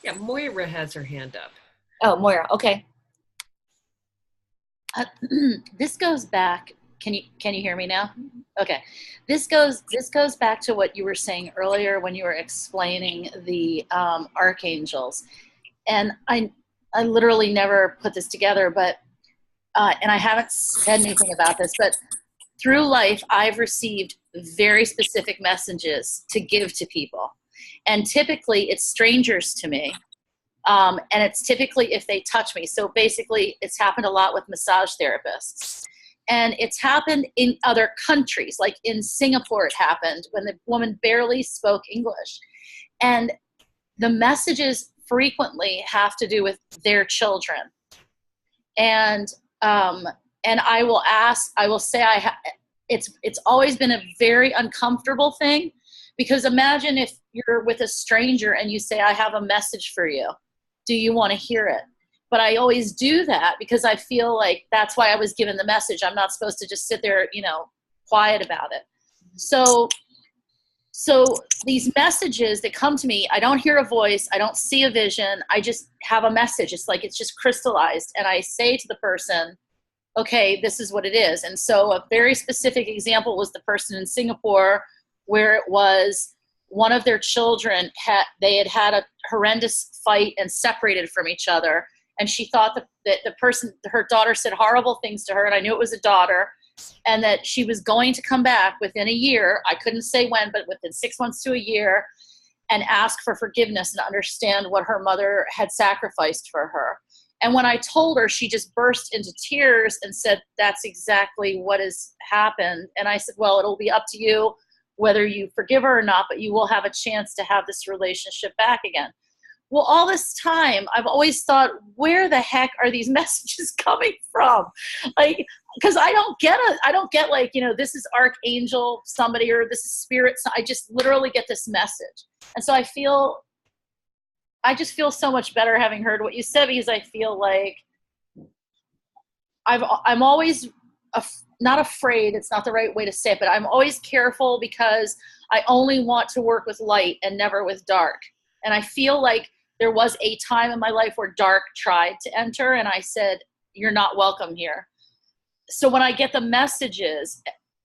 Yeah, Moira has her hand up. Oh, Moira. Okay. This goes back. Can you hear me now? Okay. This goes back to what you were saying earlier when you were explaining the archangels, and I literally never put this together, but and I haven't said anything about this, but through life I've received very specific messages to give to people, and typically it's strangers to me. And it's typically if they touch me. So basically it's happened a lot with massage therapists, and it's happened in other countries. Like in Singapore, it happened when the woman barely spoke English, and the messages frequently have to do with their children. And I will say it's always been a very uncomfortable thing, because imagine if you're with a stranger and you say, I have a message for you. Do you want to hear it? But I always do that because I feel like that's why I was given the message. I'm not supposed to just sit there, quiet about it. So these messages that come to me, I don't hear a voice. I don't see a vision. I just have a message. It's like, it's just crystallized. And I say to the person, okay, this is what it is. And so a very specific example was the person in Singapore, where it was one of their children they had had a horrendous fight and separated from each other. And she thought that the person, her daughter, said horrible things to her. And I knew it was a daughter. and that she was going to come back within a year. I couldn't say when, but within 6 months to a year, and ask for forgiveness and understand what her mother had sacrificed for her. And when I told her, she just burst into tears and said, that's exactly what has happened. And I said, well, it'll be up to you whether you forgive her or not, but you will have a chance to have this relationship back again. Well, all this time, I've always thought, where the heck are these messages coming from? Like, because I don't get like, this is Archangel somebody, or this is Spirit. I just literally get this message. And so I just feel so much better having heard what you said, because I feel like I'm always not afraid. It's not the right way to say it, but I'm always careful because I only want to work with light and never with dark. And I feel like there was a time in my life where dark tried to enter, and I said, you're not welcome here. So when I get the messages,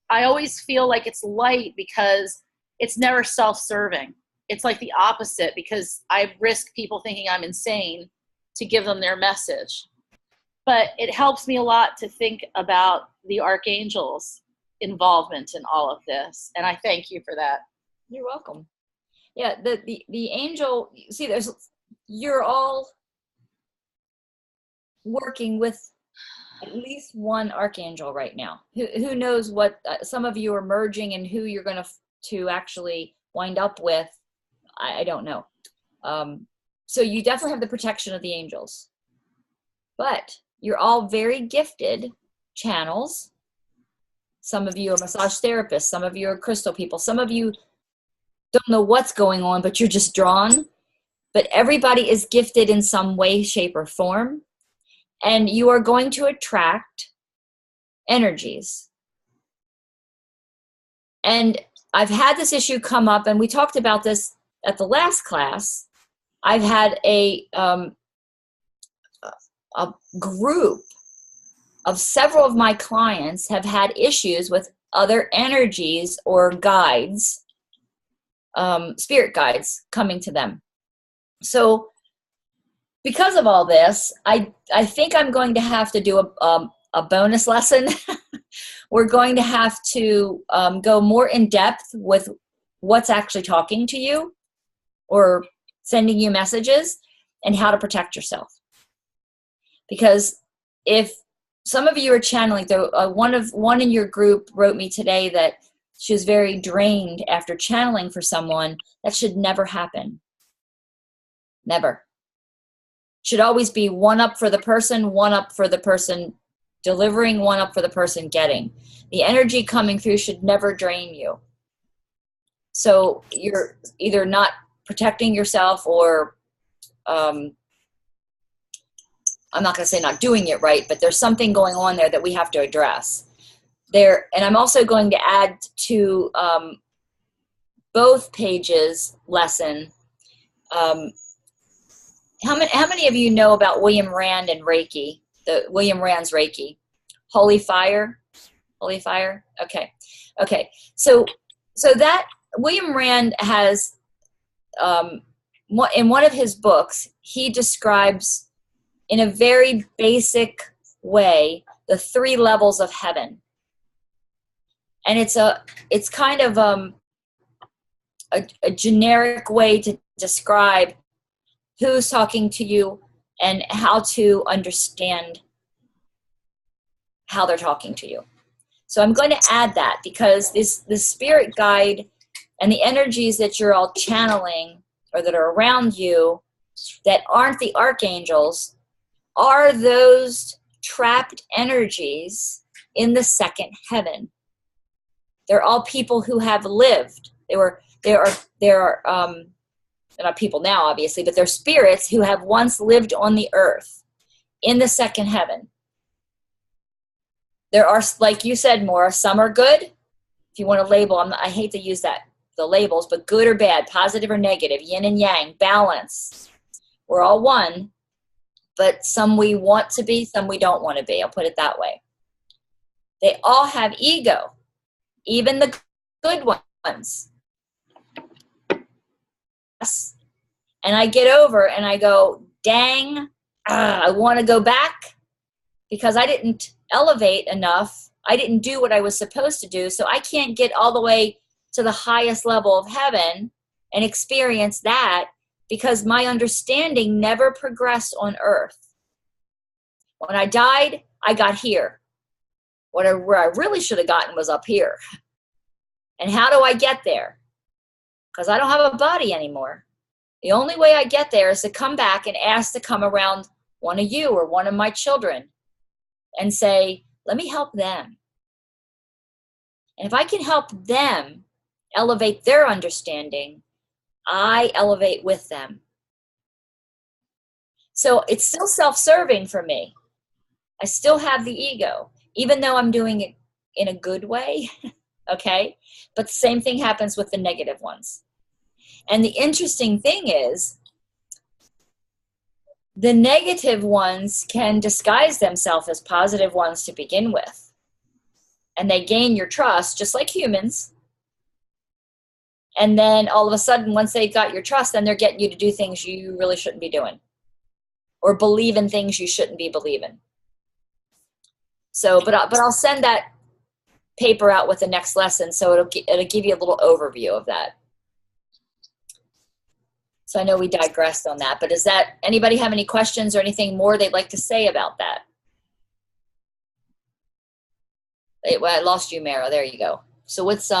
I always feel like it's light because it's never self-serving. It's like the opposite, because I risk people thinking I'm insane to give them their message. But it helps me a lot to think about the archangels' involvement in all of this. And I thank you for that. You're welcome. Yeah, the angel, see, you're all working with at least one archangel right now. Who knows what, some of you are merging, and who you're going to actually wind up with, I don't know. So you definitely have the protection of the angels. But you're all very gifted channels. Some of you are massage therapists. Some of you are crystal people. Some of you don't know what's going on, but you're just drawn. But everybody is gifted in some way, shape, or form. And you are going to attract energies. And I've had this issue come up, and we talked about this at the last class. I've had a group of several of my clients have had issues with other energies or guides, spirit guides coming to them. So because of all this, I think I'm going to have to do a bonus lesson. We're going to have to go more in depth with what's actually talking to you or sending you messages, and how to protect yourself. Because if some of you are channeling, one in your group wrote me today that she was very drained after channeling for someone. That should never happen. Never. Should always be one up for the person, one up for the person delivering, one up for the person getting. The energy coming through should never drain you. So you're either not protecting yourself, or I'm not going to say not doing it right, but there's something going on there that we have to address. And I'm also going to add to both pages lesson. How many of you know about William Rand and Reiki? William Rand's Reiki, Holy Fire. Okay. So that William Rand has, in one of his books, he describes in a very basic way the 3 levels of heaven, and it's kind of a generic way to describe who's talking to you and how to understand how they're talking to you. So I'm going to add that, because this spirit guide and the energies that you're all channeling or that are around you that aren't the archangels are those trapped energies in the second heaven. They're all people who have lived. They're not people now, obviously, but they're spirits who have once lived on the earth in the second heaven. There are, like you said, Maura, some are good. If you want to label, I hate to use the labels, but good or bad, positive or negative, yin and yang, balance. We're all one, but some we want to be, some we don't want to be. I'll put it that way. They all have ego, even the good ones. And I get over and I go, dang, I want to go back because I didn't elevate enough. I didn't do what I was supposed to do. So I can't get all the way to the highest level of heaven and experience that because my understanding never progressed on earth. When I died, I got here. Where I really should have gotten was up here. And how do I get there? Because I don't have a body anymore. The only way I get there is to come back and ask to come around one of you or one of my children and say, let me help them. And if I can help them elevate their understanding, I elevate with them. So it's still self-serving for me. I still have the ego, even though I'm doing it in a good way, okay? But the same thing happens with the negative ones. And the interesting thing is, the negative ones can disguise themselves as positive ones to begin with. And they gain your trust, just like humans. And then all of a sudden, once they got your trust, then they're getting you to do things you really shouldn't be doing. Or believe in things you shouldn't be believing. So, but I'll send that paper out with the next lesson, so it'll give you a little overview of that. So I know we digressed on that, but anybody have any questions or anything more they'd like to say about that? Well, I lost you, Mara. There you go. So does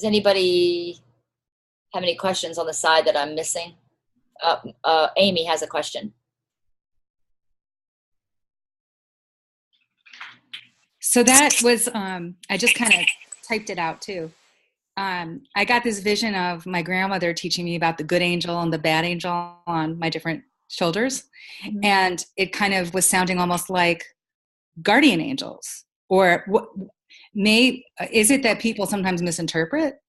anybody have any questions on the side that I'm missing? Amy has a question. So that was, I just kind of typed it out too. I got this vision of my grandmother teaching me about the good angel and the bad angel on my different shoulders. Mm-hmm. And it kind of was sounding almost like guardian angels. Or is it that people sometimes misinterpret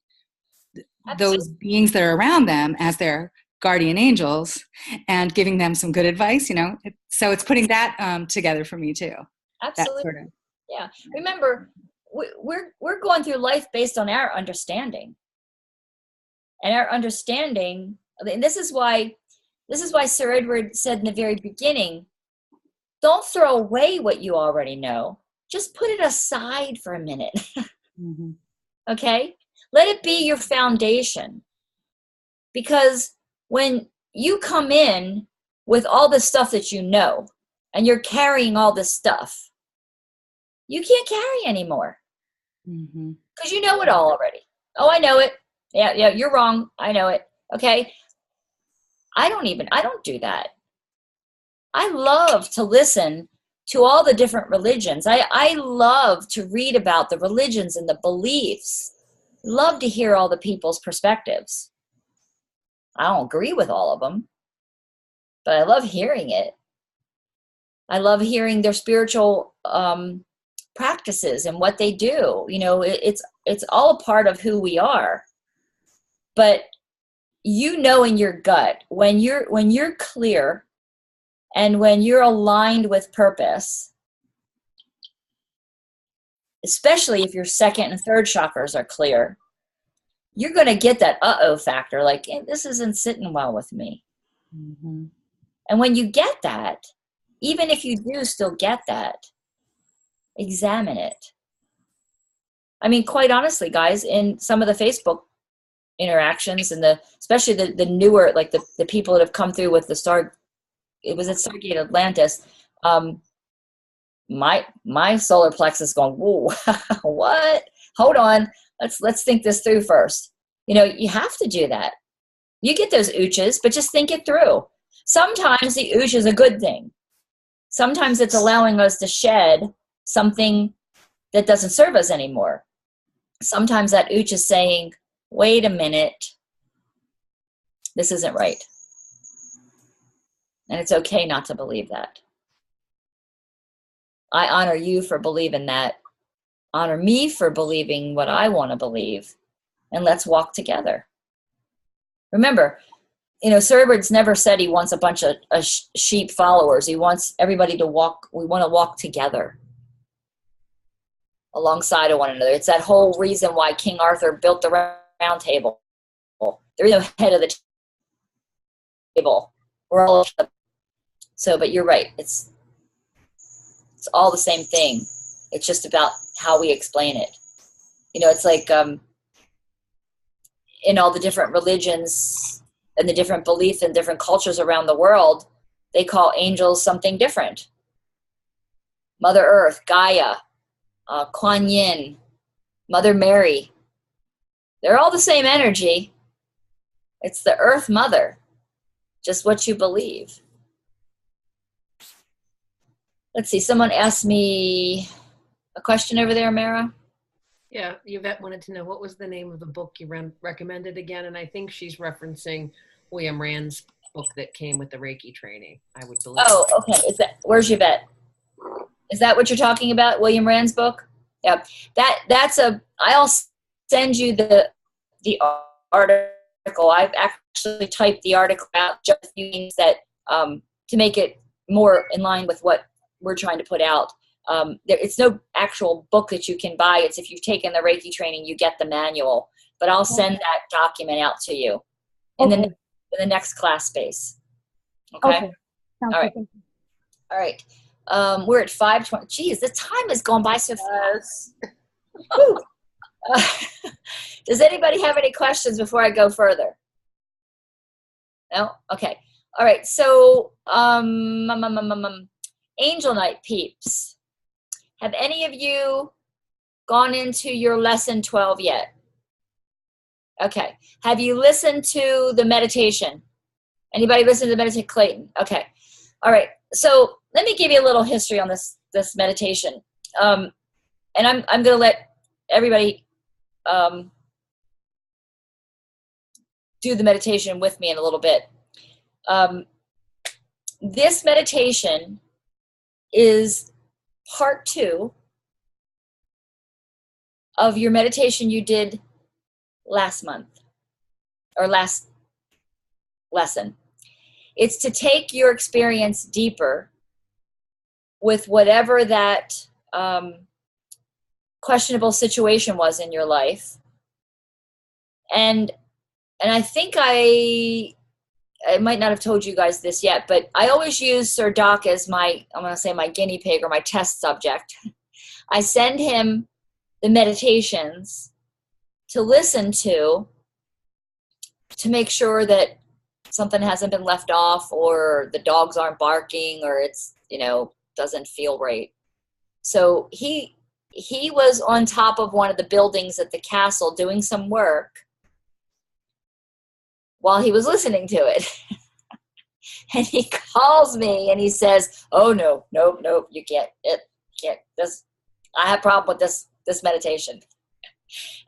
those beings that are around them as their guardian angels and giving them some good advice, So it's putting that together for me too. Absolutely. Yeah. Remember, we're going through life based on our understanding. And our understanding, and this is why Sir Edward said in the very beginning, don't throw away what you already know. Just put it aside for a minute. Mm-hmm. Okay? Let it be your foundation. Because when you come in with all the stuff that you know, and you're carrying all this stuff, you can't carry anymore. Because you know it all already. Oh, I know it. Yeah, you're wrong. I know it. Okay? I don't do that. I love to listen to all the different religions. I love to read about the religions and the beliefs. Love to hear all the people's perspectives. I don't agree with all of them, but I love hearing it. I love hearing their spiritual practices and what they do. It's all a part of who we are. But in your gut, when you're clear and when you're aligned with purpose, especially if your second and third chakras are clear, you're going to get that uh-oh factor, like, this isn't sitting well with me. Mm-hmm. And when you get that, even if you do still get that, examine it. I mean, quite honestly, guys, in some of the Facebook interactions and especially the newer, like the people that have come through with it was at Stargate Atlantis, my solar plexus going, whoa, what? Hold on. Let's think this through first. You have to do that. You get those ooches, but just think it through. Sometimes the ooch is a good thing. Sometimes it's allowing us to shed something that doesn't serve us anymore. Sometimes that ooch is saying, wait a minute, this isn't right. And it's okay not to believe that. I honor you for believing that. Honor me for believing what I want to believe. And let's walk together. Remember, Sir Edward's never said he wants a bunch of sheep followers. He wants everybody to walk. We want to walk together alongside of one another. It's that whole reason why King Arthur built the round table. There is no head of the table. We're all so, but you're right. It's all the same thing. It's just about how we explain it. You know, it's like in all the different religions and the different beliefs and different cultures around the world, they call angels something different. Mother Earth, Gaia, Kuan Yin, Mother Mary. They're all the same energy. It's the Earth Mother, just what you believe. Let's see, someone asked me a question over there, Mara. Yeah, Yvette wanted to know what was the name of the book you recommended again, and I think she's referencing William Rand's book that came with the Reiki training, I would believe. Oh, okay. Where's Yvette? Is that what you're talking about? William Rand's book? Yeah. I'll send you the article. I've actually typed the article out just a few things that to make it more in line with what we're trying to put out. It's no actual book that you can buy. It's if you've taken the Reiki training, you get the manual. But I'll send that document out to you in the next class space. Okay. Sounds all right. good. All right. We're at 5:20. Geez, the time has gone by so fast. Does anybody have any questions before I go further? No? Okay. All right. So, Angel Night peeps. Have any of you gone into your lesson 12 yet? Okay. Have you listened to the meditation? Anybody listen to the meditation? Clayton. Okay. All right. So let me give you a little history on this meditation. And I'm going to let everybody do the meditation with me in a little bit. This meditation is part 2 of your meditation you did last month or last lesson. It's to take your experience deeper with whatever that questionable situation was in your life. And I think I might not have told you guys this yet, but I always use Sir Doc as my guinea pig or my test subject. I send him the meditations to listen to make sure that something hasn't been left off or the dogs aren't barking or it's, doesn't feel right. So he was on top of one of the buildings at the castle doing some work while he was listening to it. And he calls me and he says, "Oh, no, you can't, I have a problem with this meditation."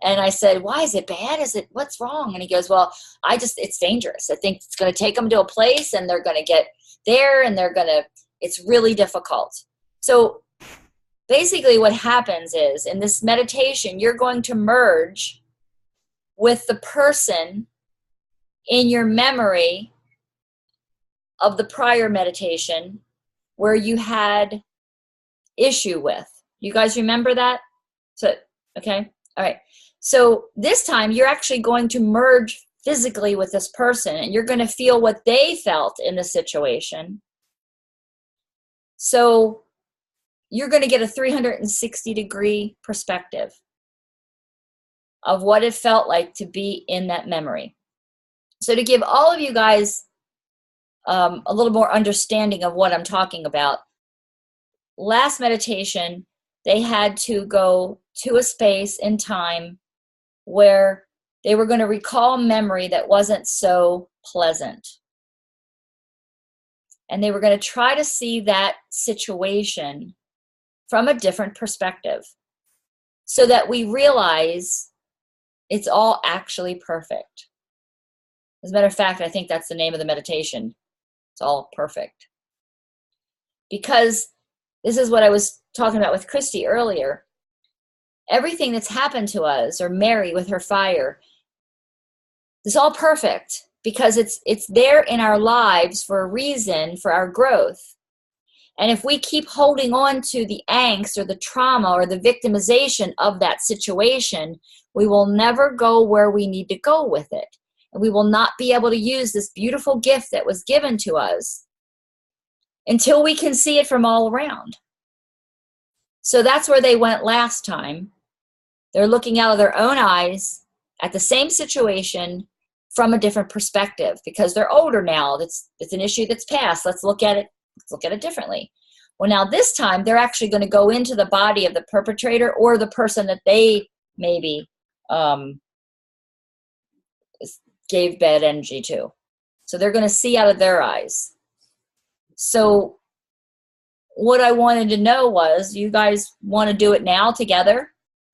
And I said, "Why is it bad? What's wrong?" And he goes, "Well, it's dangerous. I think it's going to take them to a place and they're going to get there and it's really difficult." So basically what happens is in this meditation, you're going to merge with the person in your memory of the prior meditation where you had issue with. You guys remember that? So, okay. All right. So this time you're actually going to merge physically with this person and you're going to feel what they felt in the situation. So you're going to get a 360-degree perspective of what it felt like to be in that memory. So to give all of you guys a little more understanding of what I'm talking about, last meditation, they had to go to a space in time where they were going to recall memory that wasn't so pleasant. And they were going to try to see that situation from a different perspective so that we realize it's all actually perfect. As a matter of fact, I think that's the name of the meditation. It's all perfect. Because this is what I was talking about with Christy earlier. Everything that's happened to us, or Mary with her fire, is all perfect because it's there in our lives for a reason, for our growth. And if we keep holding on to the angst or the trauma or the victimization of that situation, we will never go where we need to go with it. And we will not be able to use this beautiful gift that was given to us until we can see it from all around. So that's where they went last time. They're looking out of their own eyes at the same situation from a different perspective because they're older now. It's an issue that's passed. Let's look at it differently. Well, now this time they're actually going to go into the body of the perpetrator or the person that they maybe gave bad energy to. So they're going to see out of their eyes. So what I wanted to know was, you guys want to do it now together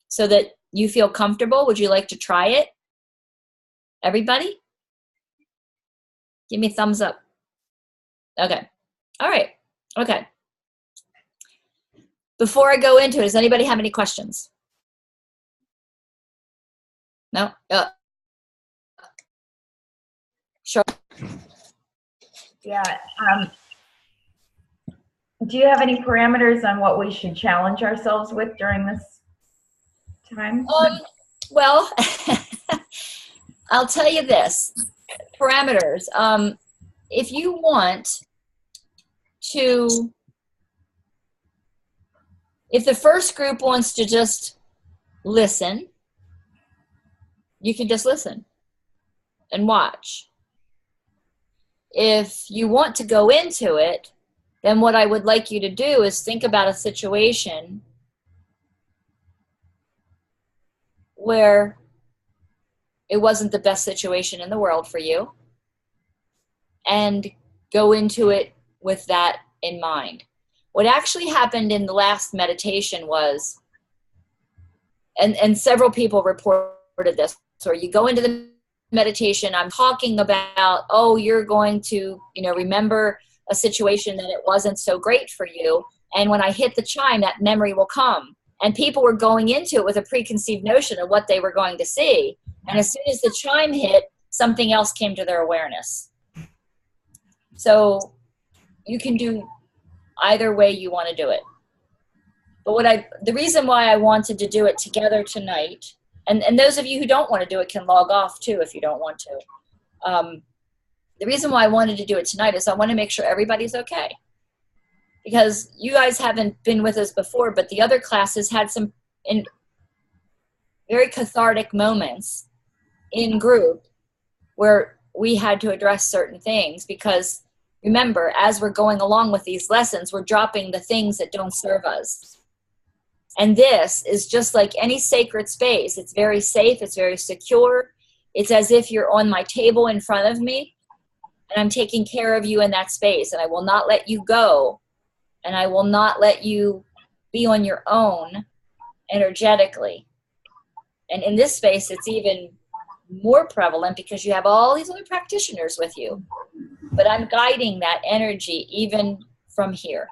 so that you feel comfortable? Would you like to try it? Everybody? Give me a thumbs up. Okay. All right. Okay. Before I go into it, does anybody have any questions? No? Sure. Yeah. Do you have any parameters on what we should challenge ourselves with during this time? Well, I'll tell you this. Parameters. If you want to, if the first group wants to just listen, you can just listen and watch. If you want to go into it, then what I would like you to do is think about a situation where it wasn't the best situation in the world for you, and go into it with that in mind. What actually happened in the last meditation was, and several people reported this, so you go into the meditation, I'm talking about, oh, you're going to, remember a situation that it wasn't so great for you, and when I hit the chime, that memory will come. And people were going into it with a preconceived notion of what they were going to see, and as soon as the chime hit, something else came to their awareness. So you can do either way you want to do it. But the reason why I wanted to do it together tonight, and those of you who don't want to do it can log off too if you don't want to. The reason why I wanted to do it tonight is I want to make sure everybody's okay. Because you guys haven't been with us before, but the other classes had some very cathartic moments in group where we had to address certain things, because remember, as we're going along with these lessons, we're dropping the things that don't serve us. And this is just like any sacred space. It's very safe. It's very secure. It's as if you're on my table in front of me, and I'm taking care of you in that space, and I will not let you go, and I will not let you be on your own energetically. And in this space, it's even more prevalent because you have all these other practitioners with you. But I'm guiding that energy even from here.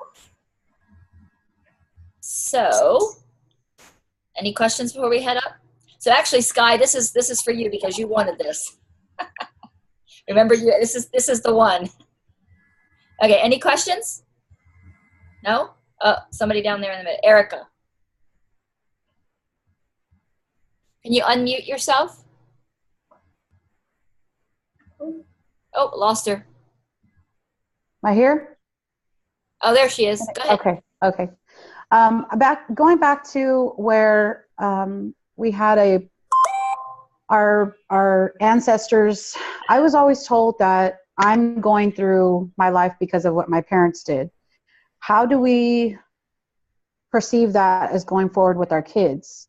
So, any questions before we head up? So actually, Sky, this is for you because you wanted this. Remember, this is the one. Okay, any questions? No? Oh, somebody down there in the middle. Erica. Can you unmute yourself? Oh, lost her. Am I here? Oh, there she is. Go ahead. Okay. Going back to where we had our ancestors. I was always told that I'm going through my life because of what my parents did. How do we perceive that as going forward with our kids?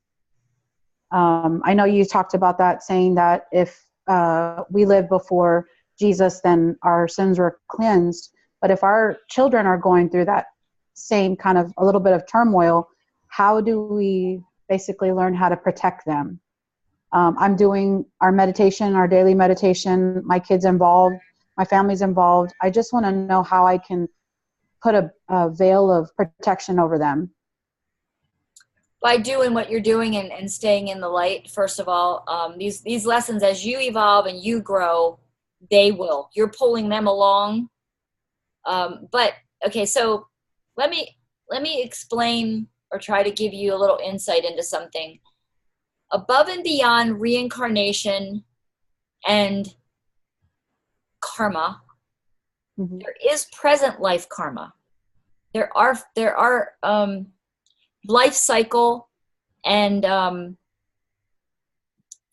I know you talked about that, saying that if we live before Jesus, then our sins were cleansed. But if our children are going through that same kind of a little bit of turmoil, how do we basically learn how to protect them? I'm doing our meditation, our daily meditation, my kids involved, my family's involved. I just want to know how I can put a veil of protection over them. By doing what you're doing and staying in the light, first of all, these lessons, as you evolve and you grow, they will. You're pulling them along. But okay, so let me explain or try to give you a little insight into something. Above and beyond reincarnation and karma, there is present life karma. There are life cycle and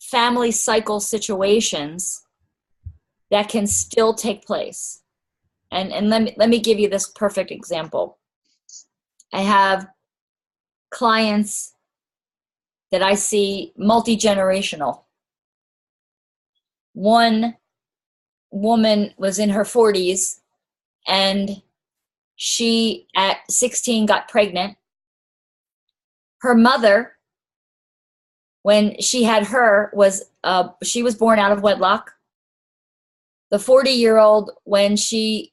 family cycle situations that can still take place. And let me give you this perfect example. I have clients that I see multi-generational. One woman was in her 40s, and she at 16 got pregnant. Her mother, when she had her, she was born out of wedlock. The 40-year-old, when she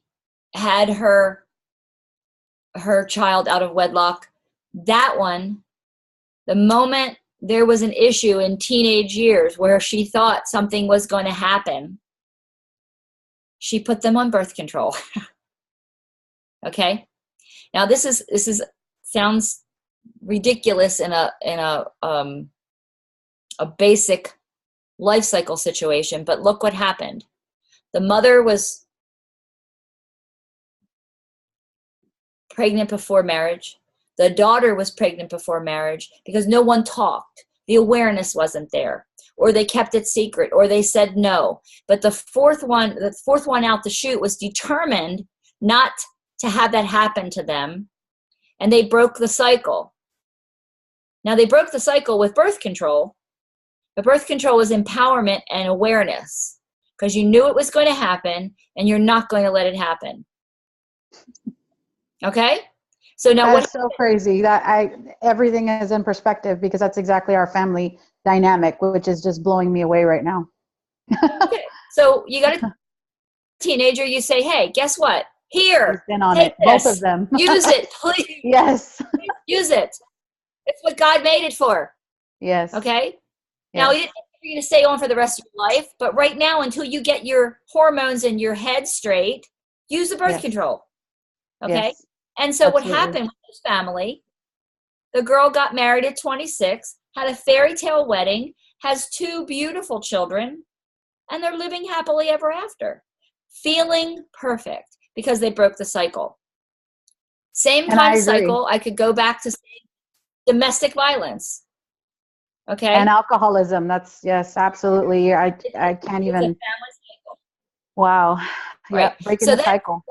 had her child out of wedlock, that one, the moment there was an issue in teenage years where she thought something was going to happen, she put them on birth control. Okay? Now this is sounds ridiculous in a basic life cycle situation, but look what happened. The mother was pregnant before marriage. The daughter was pregnant before marriage because no one talked. The awareness wasn't there, or they kept it secret, or they said no. But the fourth one out the chute was determined not to have that happen to them, and they broke the cycle. Now they broke the cycle with birth control, but birth control was empowerment and awareness, because you knew it was going to happen and you're not going to let it happen. Okay? So now that's so crazy that everything is in perspective, because that's exactly our family dynamic, which is just blowing me away right now. Okay. So you got a teenager, you say, hey, guess what? Here, been on take it. this. Both of them. Use it, please. Yes. Use it. It's what God made it for. Yes. Okay? Yes. Now, you're going to stay on for the rest of your life, but right now, until you get your hormones in your head straight, use the birth control. Okay? Yes. And so Absolutely. what happened with this family, the girl got married at 26, had a fairy tale wedding, has 2 beautiful children, and they're living happily ever after, feeling perfect because they broke the cycle. Same kind of cycle, I could go back to domestic violence. Okay? And alcoholism. That's, yes, absolutely. I can't even. It's a family cycle. Wow. Right. Yeah, breaking the cycle.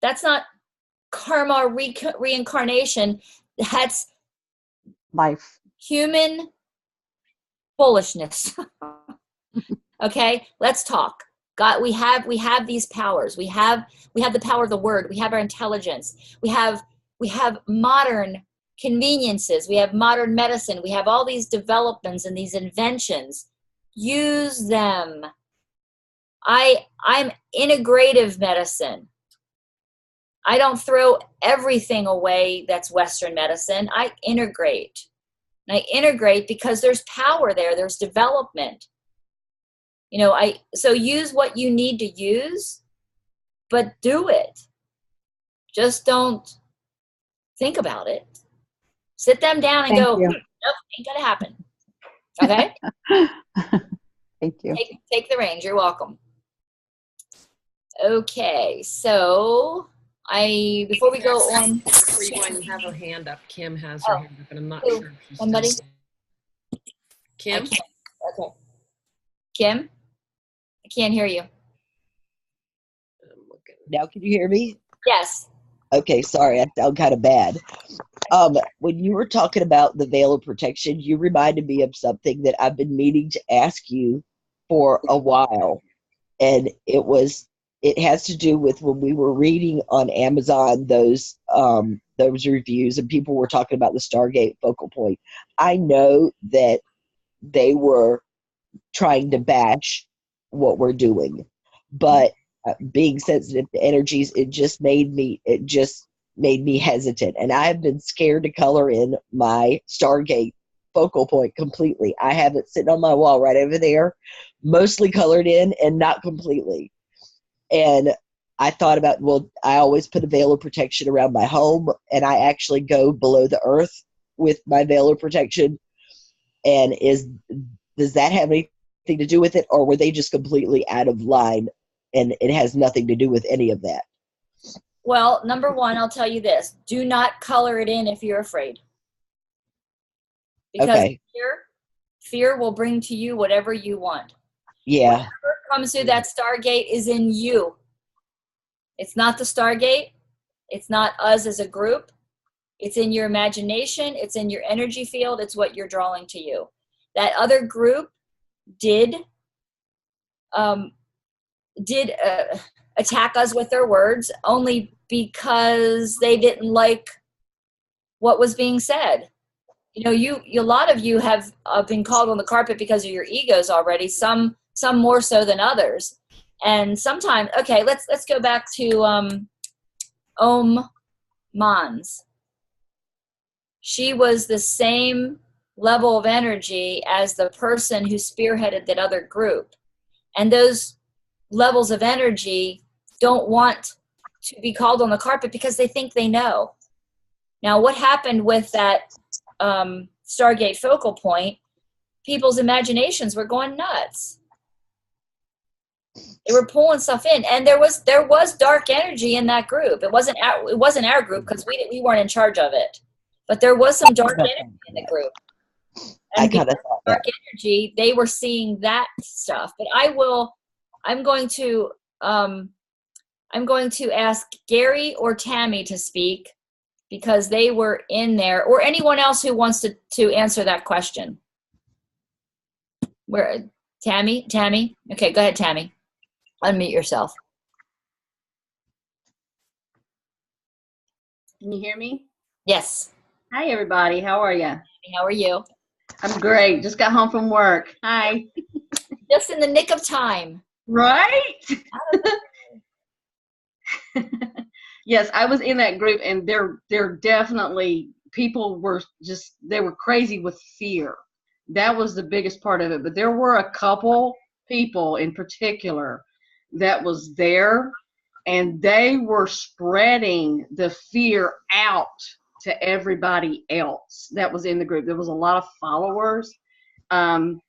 That's not karma reincarnation. That's life. Human foolishness. Okay, let's talk. God, we have these powers. We have the power of the word. We have our intelligence. We have modern conveniences. We have modern medicine. We have all these developments and these inventions. Use them. I'm integrative medicine. I don't throw everything away that's Western medicine. I integrate. And I integrate because there's power there. There's development. You know, so use what you need to use, but do it. Just don't think about it. Sit them down and go, nope, ain't gonna happen. Okay? Thank you. Take the reins. You're welcome. Okay, so before we go on. You have a hand up. Kim has her hand up, and I'm not sure if she's somebody. Kim? Okay. Kim? I can't hear you. Now can you hear me? Yes. Okay, sorry, I sound kind of bad. When you were talking about the veil of protection, you reminded me of something that I've been meaning to ask you for a while. And it has to do with when we were reading on Amazon those reviews and people were talking about the Stargate focal point. I know that they were trying to bash what we're doing, but being sensitive to energies, it just made me hesitant, and I have been scared to color in my Stargate focal point completely. I have it sitting on my wall right over there, mostly colored in and not completely. And I thought about, well, I always put a veil of protection around my home, and I actually go below the earth with my veil of protection. And does that have anything to do with it, or were they just completely out of line and it has nothing to do with any of that? Well, number one, I'll tell you this. Do not color it in if you're afraid. Because Okay. fear will bring to you whatever you want. Yeah. Whatever comes through that Stargate is in you. It's not the Stargate. It's not us as a group. It's in your imagination. It's in your energy field. It's what you're drawing to you. That other group did attack us with their words only because they didn't like what was being said. You know, a lot of you have been called on the carpet because of your egos already. Some more so than others. And sometimes, okay, let's go back to Om Mans. She was the same level of energy as the person who spearheaded that other group. And those levels of energy don't want to be called on the carpet because they think they know. Now, what happened with that Stargate focal point, people's imaginations were going nuts. They were pulling stuff in, and there was dark energy in that group. It wasn't our group because we weren't in charge of it, but there was some dark energy in the group. And I kind of thought that. Dark energy, they were seeing that stuff. But I'm going to ask Gary or Tammy to speak because they were in there, or anyone else who wants to answer that question. Where Tammy? Okay, go ahead, Tammy. Unmute yourself. Can you hear me? Yes. Hi, everybody. How are you? How are you? I'm great. Just got home from work. Hi. Just in the nick of time. Right? Yes, I was in that group, and they're definitely, people were they were crazy with fear. That was the biggest part of it. But there were a couple people in particular that was there, and they were spreading the fear out to everybody else that was in the group. There was a lot of followers to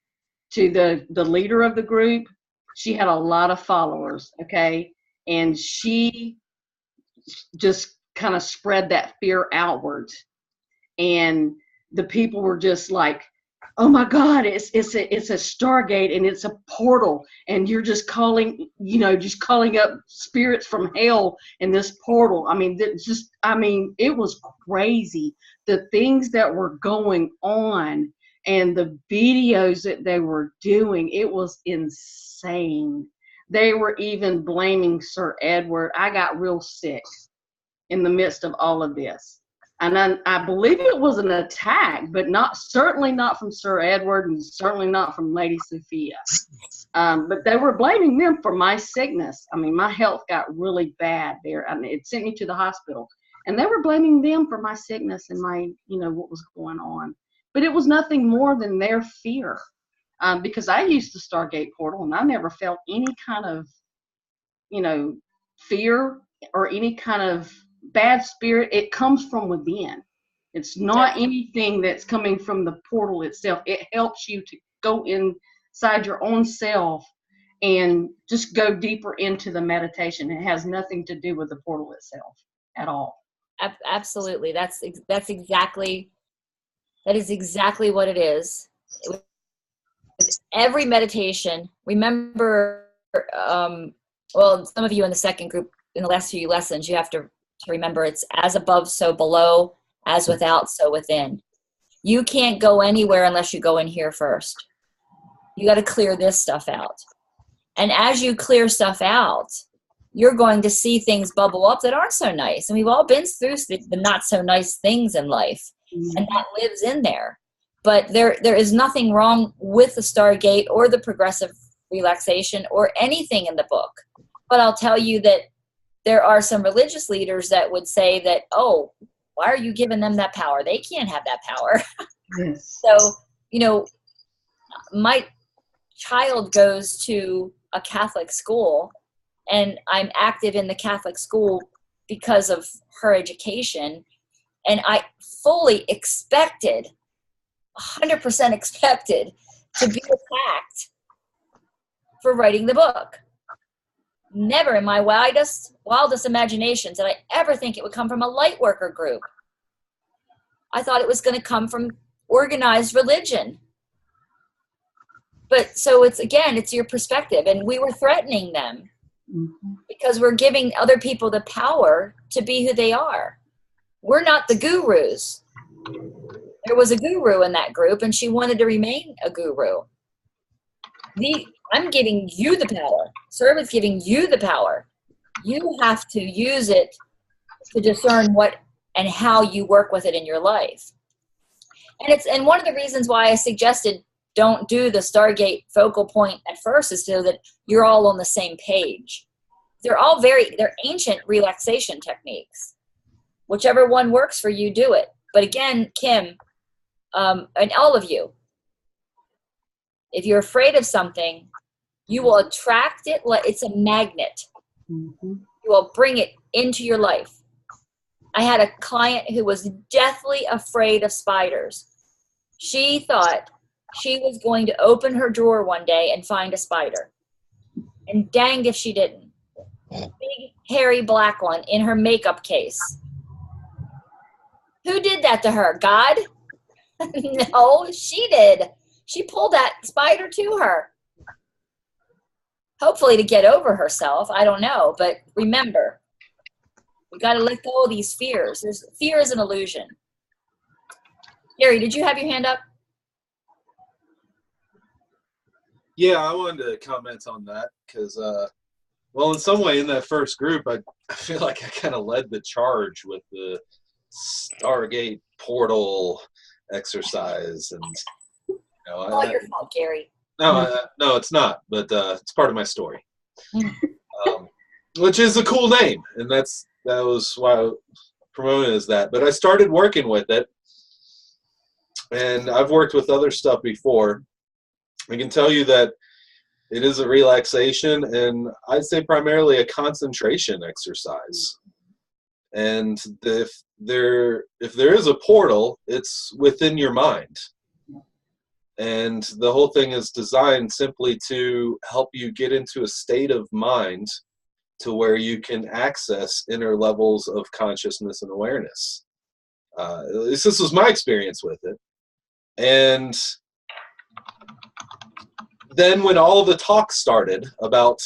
the leader of the group. She had a lot of followers, okay? And she just kind of spread that fear outwards. And the people were just like, oh my God, it's a Stargate, and it's a portal, and you're just calling up spirits from hell in this portal. I mean, it was crazy. The things that were going on and the videos that they were doing, it was insane. They were even blaming Sir Edward. I got real sick in the midst of all of this. And I believe it was an attack, but certainly not from Sir Edward, and certainly not from Lady Sophia. But they were blaming them for my sickness. I mean, my health got really bad there. I mean, it sent me to the hospital. And they were blaming them for my sickness and my, what was going on. But it was nothing more than their fear. Because I used the Stargate portal, and I never felt any kind of, fear or any kind of bad spirit. It comes from within. It's not anything that's coming from the portal itself. It helps you to go inside your own self and just go deeper into the meditation. It has nothing to do with the portal itself at all. Absolutely. That is exactly what it is. With every meditation, remember, well, some of you in the second group, in the last few lessons, you have to remember it's as above, so below, as without, so within. You can't go anywhere unless you go in here first. You got to clear this stuff out. And as you clear stuff out, you're going to see things bubble up that aren't so nice. And we've all been through the not so nice things in life, and that lives in there. But there is nothing wrong with the Stargate or the progressive relaxation or anything in the book. But I'll tell you that there are some religious leaders that would say that, oh, why are you giving them that power? They can't have that power. Yes. So, my child goes to a Catholic school, and I'm active in the Catholic school because of her education. And I fully expected, 100% expected, to be attacked for writing the book. Never in my wildest imaginations did I ever think it would come from a light worker group. I thought it was going to come from organized religion. But so it's your perspective, and we were threatening them because we're giving other people the power to be who they are. We're not the gurus. There was a guru in that group, and she wanted to remain a guru. I'm giving you the power. Service giving you the power. You have to use it to discern what and how you work with it in your life. And one of the reasons why I suggested don't do the Stargate focal point at first is so that you're all on the same page. They're ancient relaxation techniques. Whichever one works for you, do it. But again, Kim, and all of you, if you're afraid of something, you will attract it like it's a magnet. You will bring it into your life. I had a client who was deathly afraid of spiders. She thought she was going to open her drawer one day and find a spider. And danged if she didn't. Big, hairy, black one in her makeup case. Who did that to her? God? No, she did. She pulled that spider to her. Hopefully to get over herself. I don't know. But remember, we got to let go of these fears. Fear is an illusion. Gary, did you have your hand up? Yeah, I wanted to comment on that because, well, in some way in that first group, I feel like I kind of led the charge with the Stargate portal exercise. And, you know, all your fault, Gary. No, it's not, but it's part of my story, which is a cool name, and that was why I promoted it as that. But I started working with it, and I've worked with other stuff before. I can tell you that it is a relaxation, and I'd say primarily a concentration exercise. And if there is a portal, it's within your mind. And the whole thing is designed simply to help you get into a state of mind to where you can access inner levels of consciousness and awareness. At least this was my experience with it. And then when all of the talk started about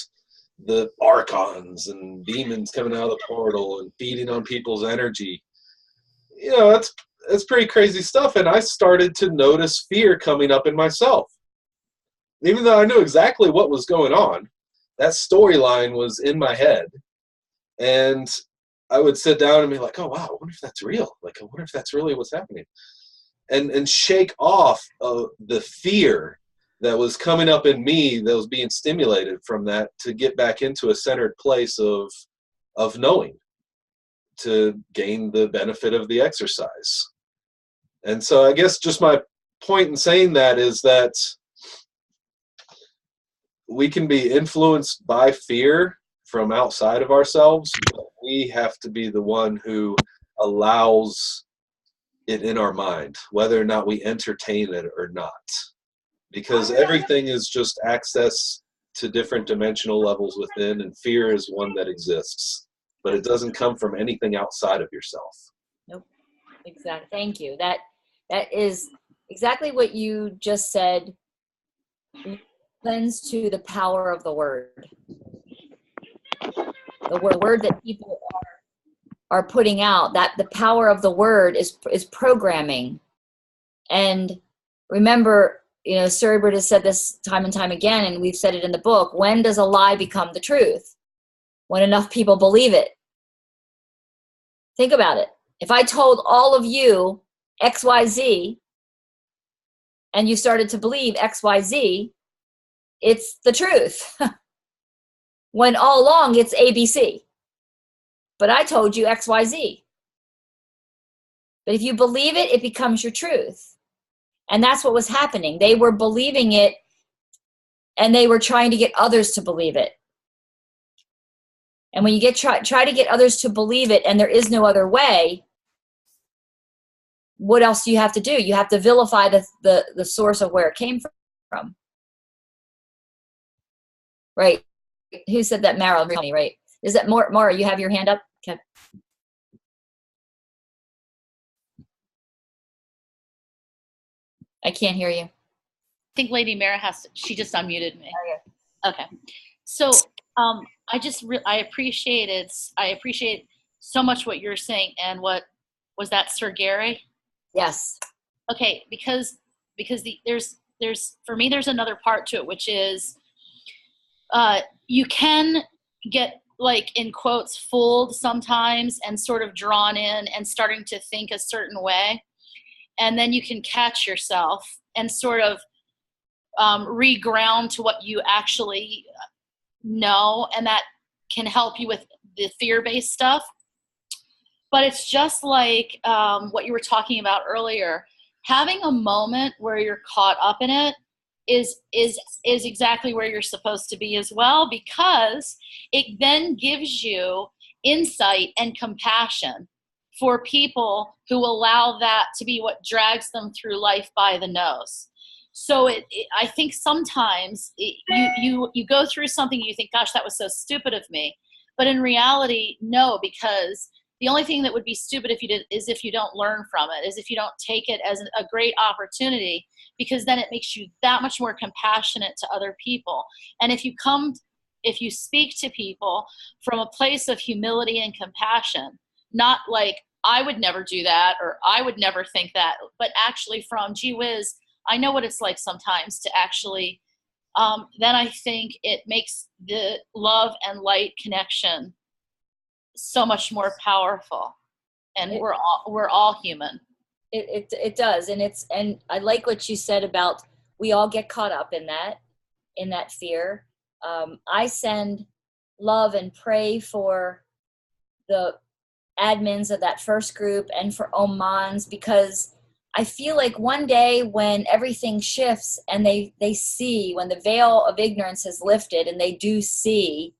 the archons and demons coming out of the portal and feeding on people's energy, you know, it's pretty crazy stuff. And I started to notice fear coming up in myself. Even though I knew exactly what was going on, that storyline was in my head. And I would sit down and be like, oh, wow, I wonder if that's real. Like, I wonder if that's really what's happening. And shake off the fear that was coming up in me that was being stimulated from that to get back into a centered place of knowing, to gain the benefit of the exercise. And so I guess just my point in saying that is that we can be influenced by fear from outside of ourselves, but we have to be the one who allows it in our mind, whether or not we entertain it or not. Because everything is just access to different dimensional levels within, and fear is one that exists. But it doesn't come from anything outside of yourself. Nope. Exactly. Thank you. That is exactly what you just said. Lends to the power of the word. The word that people are putting out, that the power of the word is programming. And remember, you know, Suribert has said this time and time again, and we've said it in the book, when does a lie become the truth? When enough people believe it. Think about it. If I told all of you XYZ and you started to believe XYZ, it's the truth. When all along it's ABC. But I told you XYZ. But if you believe it, it becomes your truth. And that's what was happening. They were believing it, and they were trying to get others to believe it. And when you try to get others to believe it, and there is no other way, what else do you have to do? You have to vilify the source of where it came from. Right? Who said that? Mara, tell me, right? Is that Mara, you have your hand up? Okay. I can't hear you. I think Lady Mara she just unmuted me. Okay. So I appreciate so much what you're saying. And what was that, Sir Gary? Yes. Okay, because there's for me, there's another part to it, which is you can get, like, in quotes, fooled sometimes and sort of drawn in and starting to think a certain way. And then you can catch yourself and sort of reground to what you actually know, and that can help you with the fear-based stuff. But it's just like what you were talking about earlier. Having a moment where you're caught up in it is exactly where you're supposed to be as well, because it then gives you insight and compassion for people who allow that to be what drags them through life by the nose. So I think sometimes you go through something and you think, gosh, that was so stupid of me. But in reality, no, because the only thing that would be stupid is if you don't learn from it, is if you don't take it as a great opportunity, because then it makes you that much more compassionate to other people. And if you speak to people from a place of humility and compassion, not like, I would never do that, or I would never think that, but actually from, gee whiz, I know what it's like sometimes to actually, then I think it makes the love and light connection so much more powerful. And we're all human. It does. And I like what you said about, we all get caught up in that fear. I send love and pray for the admins of that first group and for Omans, because I feel like one day when everything shifts and they see, when the veil of ignorance is lifted and they do see,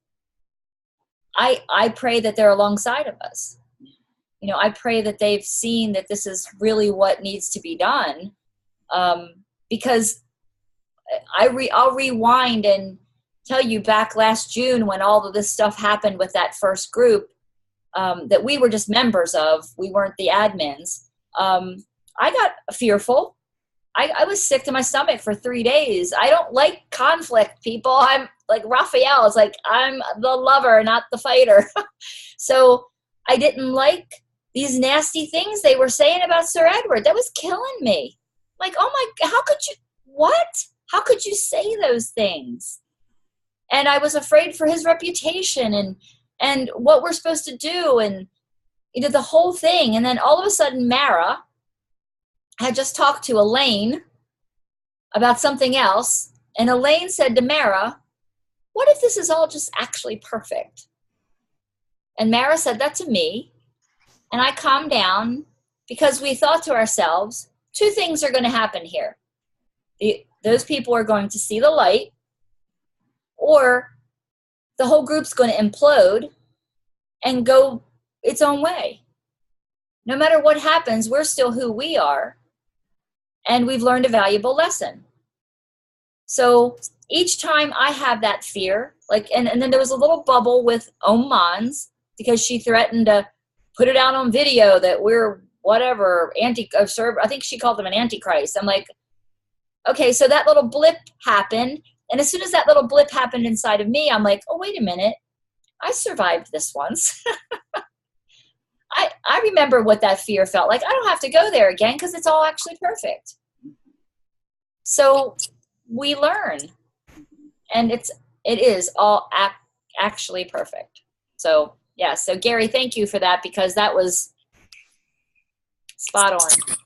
I pray that they're alongside of us. You know, I pray that they've seen that this is really what needs to be done, because I'll rewind and tell you, back last June when all of this stuff happened with that first group, that we were just members of, we weren't the admins. I got fearful. I was sick to my stomach for 3 days. I don't like conflict, people. I'm like Raphael. It's like, I'm the lover, not the fighter. So I didn't like these nasty things they were saying about Sir Edward. That was killing me. Like, oh my, how could you, what? How could you say those things? And I was afraid for his reputation and what we're supposed to do, and the whole thing. And then all of a sudden, Mara had just talked to Elaine about something else, and Elaine said to Mara, what if this is all just actually perfect? And Mara said that to me, and I calmed down, because we thought to ourselves, two things are going to happen here. Those people are going to see the light, or the whole group's going to implode and go its own way. No matter what happens, we're still who we are, and we've learned a valuable lesson. So each time I have that fear, like, and then there was a little bubble with Omans, because she threatened to put it out on video that we're whatever, I think she called them an antichrist. I'm like, okay, so that little blip happened. And as soon as that little blip happened inside of me, I'm like, oh, wait a minute. I survived this once. I remember what that fear felt like. I don't have to go there again, because it's all actually perfect. So we learn, and it is all actually perfect. So yeah, so Gary, thank you for that, because that was spot on.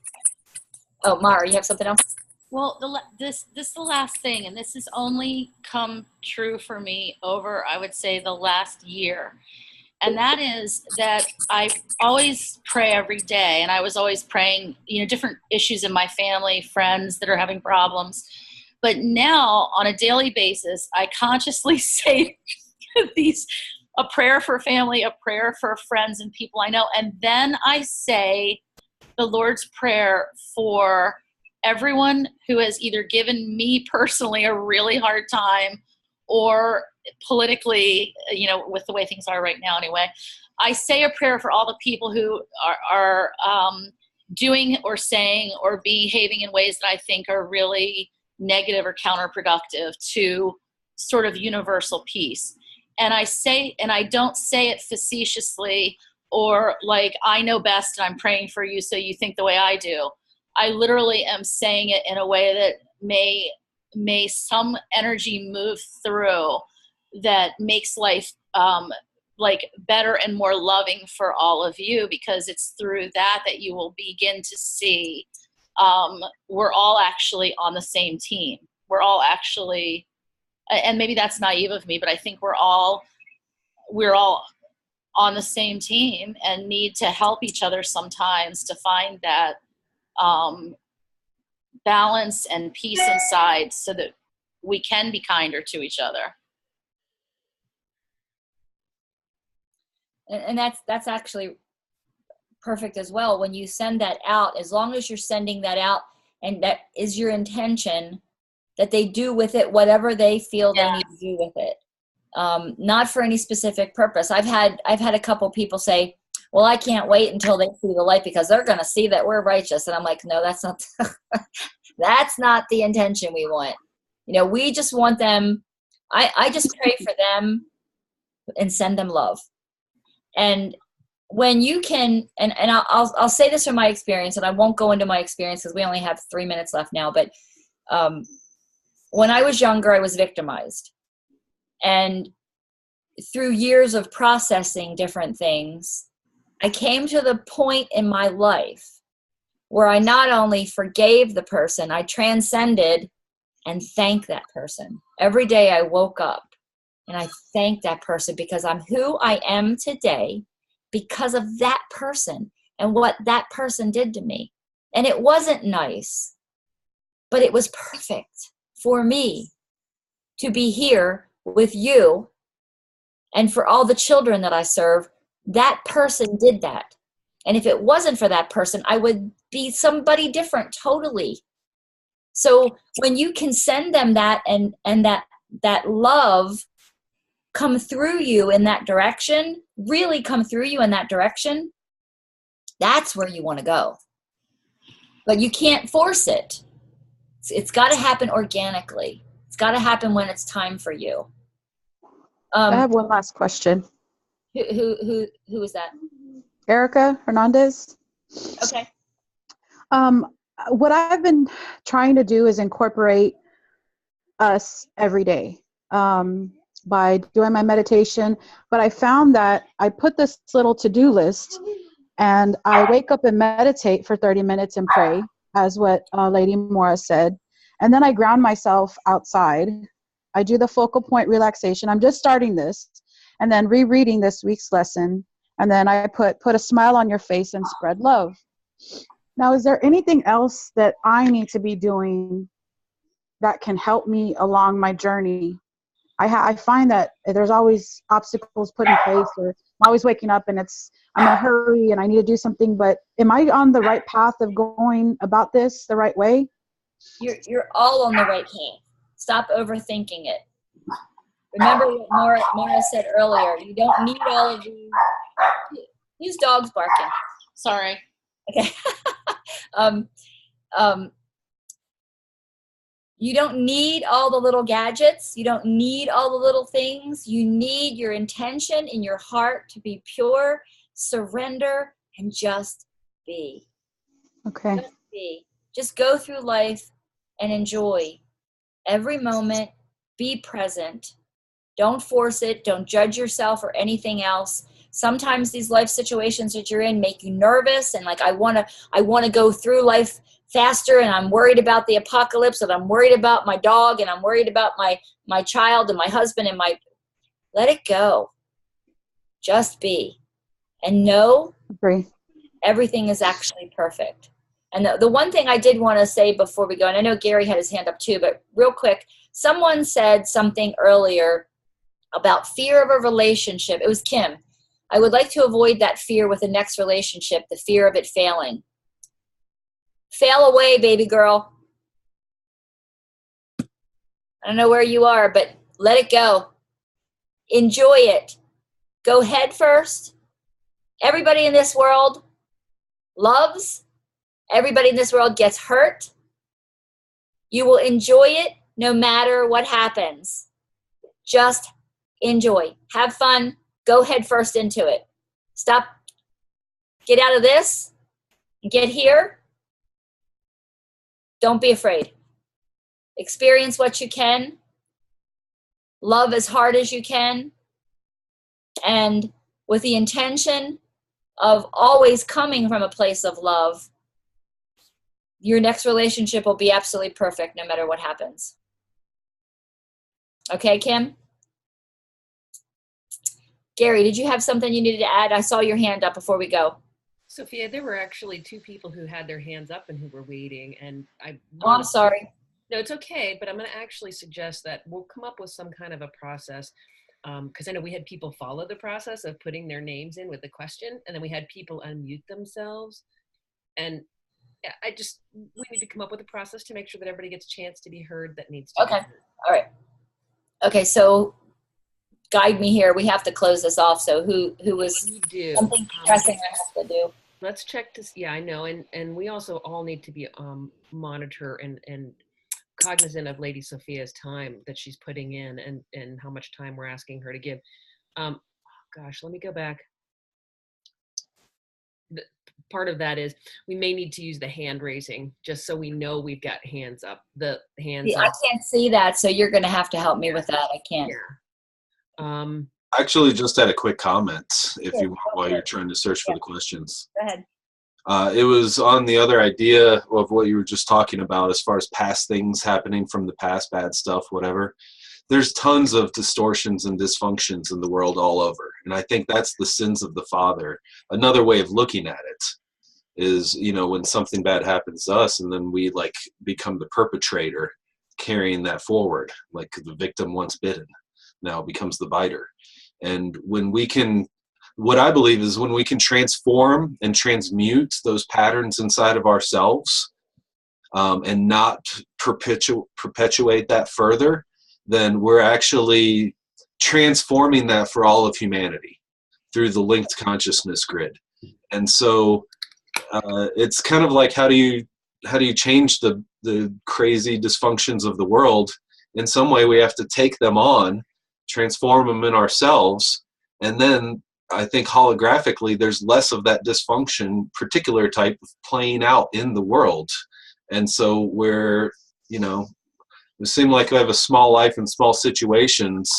Oh, Mara, you have something else? Well, this is the last thing, and this has only come true for me over, I would say, the last year. And that is that I always pray every day, and I was always praying, different issues in my family, friends that are having problems. But now, on a daily basis, I consciously say a prayer for family, a prayer for friends and people I know, and then I say the Lord's Prayer for everyone who has either given me personally a really hard time, or politically, with the way things are right now anyway, I say a prayer for all the people who are doing or saying or behaving in ways that I think are really negative or counterproductive to sort of universal peace. And I don't say it facetiously or like I know best and I'm praying for you so you think the way I do. I literally am saying it in a way that may some energy move through that makes life like better and more loving for all of you, because it's through that you will begin to see we're all actually on the same team. We're all actually, and maybe that's naive of me, but I think we're all on the same team and need to help each other sometimes to find that balance and peace inside so that we can be kinder to each other. And that's actually perfect as well. When you send that out, as long as you're sending that out and that is your intention, that they do with it whatever they feel they need to do with it, not for any specific purpose. I've had a couple people say, well, I can't wait until they see the light because they're going to see that we're righteous. And I'm like, no, that's not that's not the intention we want. We just want them. I just pray for them and send them love. And when you can, and I'll say this from my experience, and I won't go into my experience because we only have 3 minutes left now, but when I was younger, I was victimized. And through years of processing different things, I came to the point in my life where I not only forgave the person, I transcended and thanked that person. Every day I woke up and I thanked that person because I'm who I am today because of that person and what that person did to me. And it wasn't nice, but it was perfect for me to be here with you and for all the children that I serve. That person did that. And if it wasn't for that person, I would be somebody different totally. So when you can send them that and that love come through you in that direction, really come through you in that direction, that's where you want to go. But you can't force it. It's got to happen organically. It's got to happen when it's time for you. I have one last question. Who is that? Erica Hernandez. Okay. What I've been trying to do is incorporate us every day by doing my meditation. But I found that I put this little to-do list and I wake up and meditate for 30 minutes and pray, as what Lady Maura said. And then I ground myself outside. I do the focal point relaxation. I'm just starting this and then rereading this week's lesson. And then I put a smile on your face and spread love. Now, is there anything else that I need to be doing that can help me along my journey? I find that there's always obstacles put in place, or I'm always waking up and I'm in a hurry and I need to do something, but am I on the right path of going about this the right way? You're all on the right path. Stop overthinking it. Remember what Maura said earlier. You don't need all of these. These dogs barking. Sorry. Okay. You don't need all the little gadgets. You don't need all the little things. You need your intention in your heart to be pure, surrender, and just be. Okay. Just be. Just go through life and enjoy every moment. Be present. Don't force it. Don't judge yourself or anything else. Sometimes these life situations that you're in make you nervous and like I want to go through life faster, and I'm worried about the apocalypse, and I'm worried about my dog, and I'm worried about my child and my husband and let it go. Just be. And know everything is actually perfect. And the one thing I did want to say before we go, and I know Gary had his hand up too, but real quick, someone said something earlier about fear of a relationship. It was Kim. I would like to avoid that fear with the next relationship, the fear of it failing. Fail away, baby girl. I don't know where you are, but let it go. Enjoy it. Go head first. Everybody in this world loves. Everybody in this world gets hurt. You will enjoy it no matter what happens. Just enjoy. Have fun. Go head first into it. Stop. Get out of this. Get here. Don't be afraid. Experience what you can. Love as hard as you can. And with the intention of always coming from a place of love, your next relationship will be absolutely perfect no matter what happens. Okay, Kim? Gary, did you have something you needed to add? I saw your hand up before we go. Sophia, there were actually 2 people who had their hands up and who were waiting, and I'm sorry. No, it's okay, but I'm going to actually suggest that we'll come up with some kind of a process, because I know we had people follow the process of putting their names in with the question, and then we had people unmute themselves, and we need to come up with a process to make sure that everybody gets a chance to be heard that needs to be heard. All right. Okay, so guide me here. We have to close this off. So who was something pressing I have to do? Let's check this. Yeah, I know. And we also all need to be monitor and cognizant of Lady Sophia's time that she's putting in and how much time we're asking her to give. Gosh, let me go back. Part of that is we may need to use the hand raising just so we know we've got hands up. The hands up. I can't see that, so you're going to have to help me with that. I can't. Yeah. I actually just had a quick comment if you want while you're trying to search for the questions. Go ahead. It was on the other idea of what you were just talking about as far as past things happening from the past, bad stuff, whatever. There's tons of distortions and dysfunctions in the world all over. And I think that's the sins of the father. Another way of looking at it is, when something bad happens to us and then we become the perpetrator carrying that forward, like the victim once bitten now becomes the biter. And what I believe is when we can transform and transmute those patterns inside of ourselves and not perpetuate that further, then we're actually transforming that for all of humanity through the linked consciousness grid. And so it's kind of like how do you change the crazy dysfunctions of the world? In some way we have to take them on, transform them in ourselves, and then I think holographically there's less of that dysfunction, particular type of playing out in the world. And so we're, we seem like we have a small life in small situations,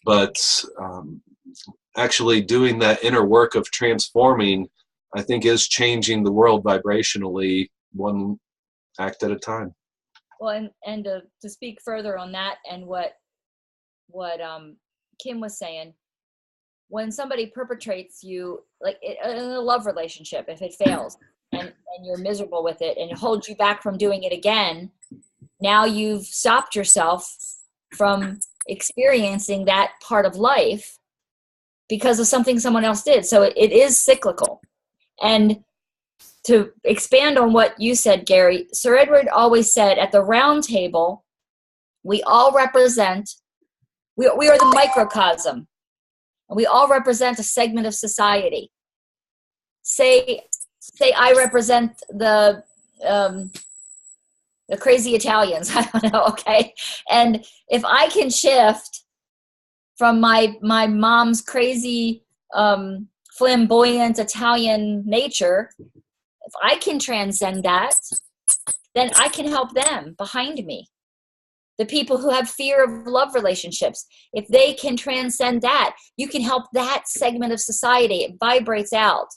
but actually doing that inner work of transforming, I think, is changing the world vibrationally, one act at a time. Well, and to speak further on that and what Kim was saying, when somebody perpetrates you, like in a love relationship, if it fails and you're miserable with it and it holds you back from doing it again, now you've stopped yourself from experiencing that part of life because of something someone else did. So it is cyclical. And to expand on what you said, Gary, Sir Edward always said at the round table, we all represent, we are the microcosm. And we all represent a segment of society. Say I represent the crazy Italians. I don't know. Okay, and if I can shift from my mom's crazy flamboyant Italian nature, if I can transcend that, then I can help them behind me. The people who have fear of love relationships, if they can transcend that, you can help that segment of society. It vibrates out.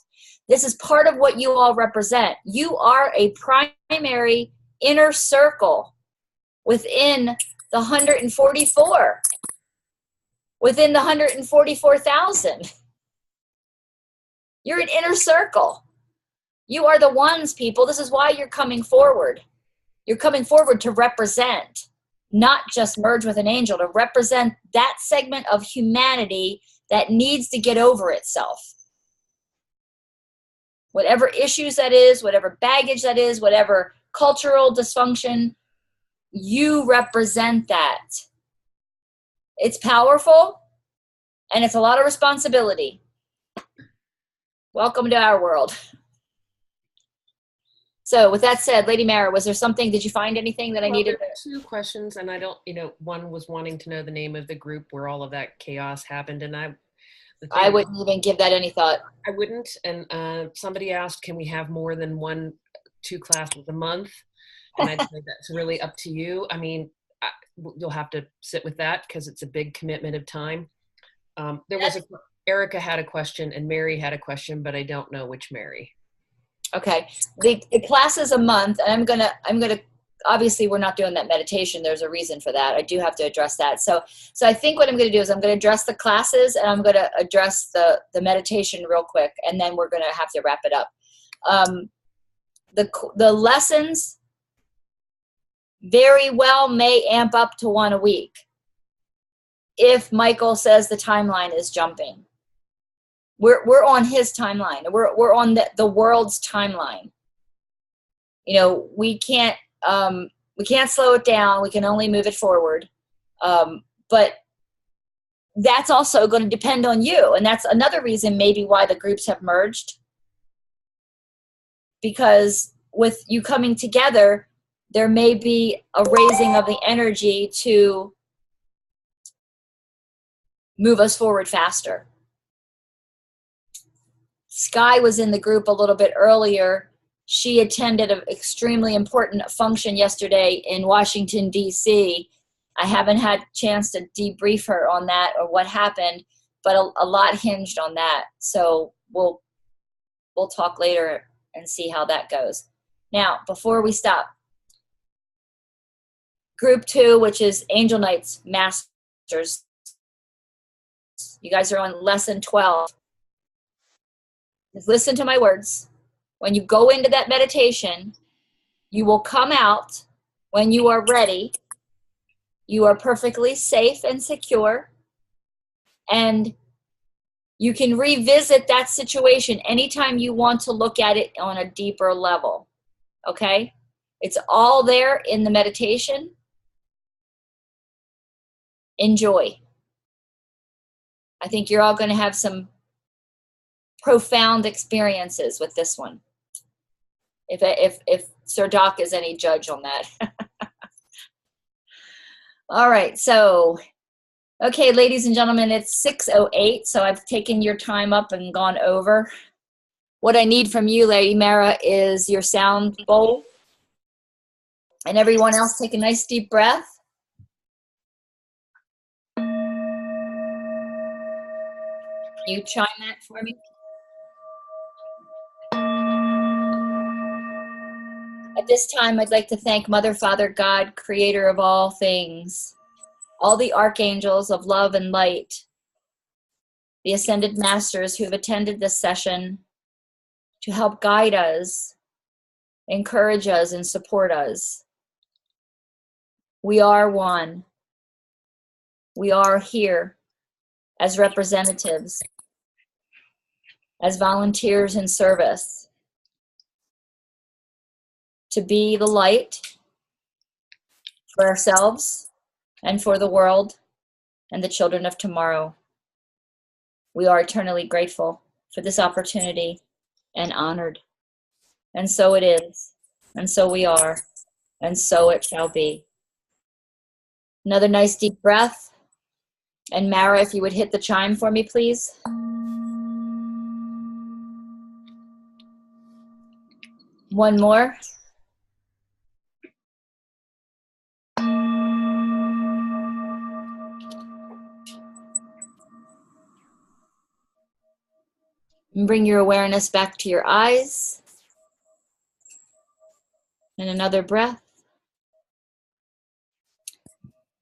This is part of what you all represent. You are a primary inner circle within the 144, within the 144,000. You're an inner circle. You are the ones, people. This is why you're coming forward. You're coming forward to represent. Not just merge with an angel, to represent that segment of humanity that needs to get over itself. Whatever issues that is, whatever baggage that is, whatever cultural dysfunction, you represent that. It's powerful, And it's a lot of responsibility. Welcome to our world. So with that said, Lady Mara, was there something, did you find anything that I needed? There were 2 questions, and I don't, one was wanting to know the name of the group where all of that chaos happened, and I wouldn't even give that any thought. I wouldn't. And somebody asked, can we have more than 2 classes a month? And I'd say that's really up to you. I mean, you'll have to sit with that because it's a big commitment of time. Erica had a question and Mary had a question, but I don't know which Mary. Okay, the class is a month, and I'm gonna obviously we're not doing that meditation. There's a reason for that. I do have to address that. So I think what I'm gonna do is I'm gonna address the classes, and I'm gonna address the meditation real quick, and then we're gonna have to wrap it up. The lessons very well may amp up to 1 a week if Michael says the timeline is jumping. We're on his timeline. We're on the world's timeline. We can't slow it down. We can only move it forward. But that's also going to depend on you. And that's another reason maybe why the groups have merged. Because with you coming together, there may be a raising of the energy to move us forward faster. Sky was in the group a little bit earlier. She attended an extremely important function yesterday in Washington, D.C. I haven't had a chance to debrief her on that or what happened, but a lot hinged on that. So we'll talk later and see how that goes. Now, before we stop, Group 2, which is Angel Knights Masters, you guys are on lesson 12. Just listen to my words. When you go into that meditation, you will come out when you are ready. You are perfectly safe and secure. And you can revisit that situation anytime you want to look at it on a deeper level. Okay? It's all there in the meditation. Enjoy. I think you're all going to have some profound experiences with this one. If Sir Doc is any judge on that. All right, so, okay, ladies and gentlemen, it's 6:08, so I've taken your time up and gone over. What I need from you, Lady Mara, is your sound bowl. And everyone else, take a nice deep breath. Can you chime that for me? At this time, I'd like to thank Mother, Father, God, creator of all things, all the archangels of love and light, the ascended masters who have attended this session to help guide us, encourage us, and support us. We are one. We are here as representatives, as volunteers in service, to be the light for ourselves and for the world and the children of tomorrow. We are eternally grateful for this opportunity and honored. And so it is, and so we are, and so it shall be. Another nice deep breath. And Mara, if you would hit the chime for me, please. One more. And bring your awareness back to your eyes. And another breath.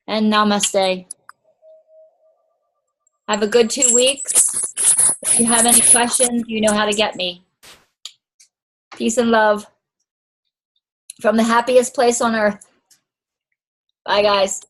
And namaste. Have a good 2 weeks. If you have any questions, you know how to get me. Peace and love from the happiest place on earth. Bye, guys.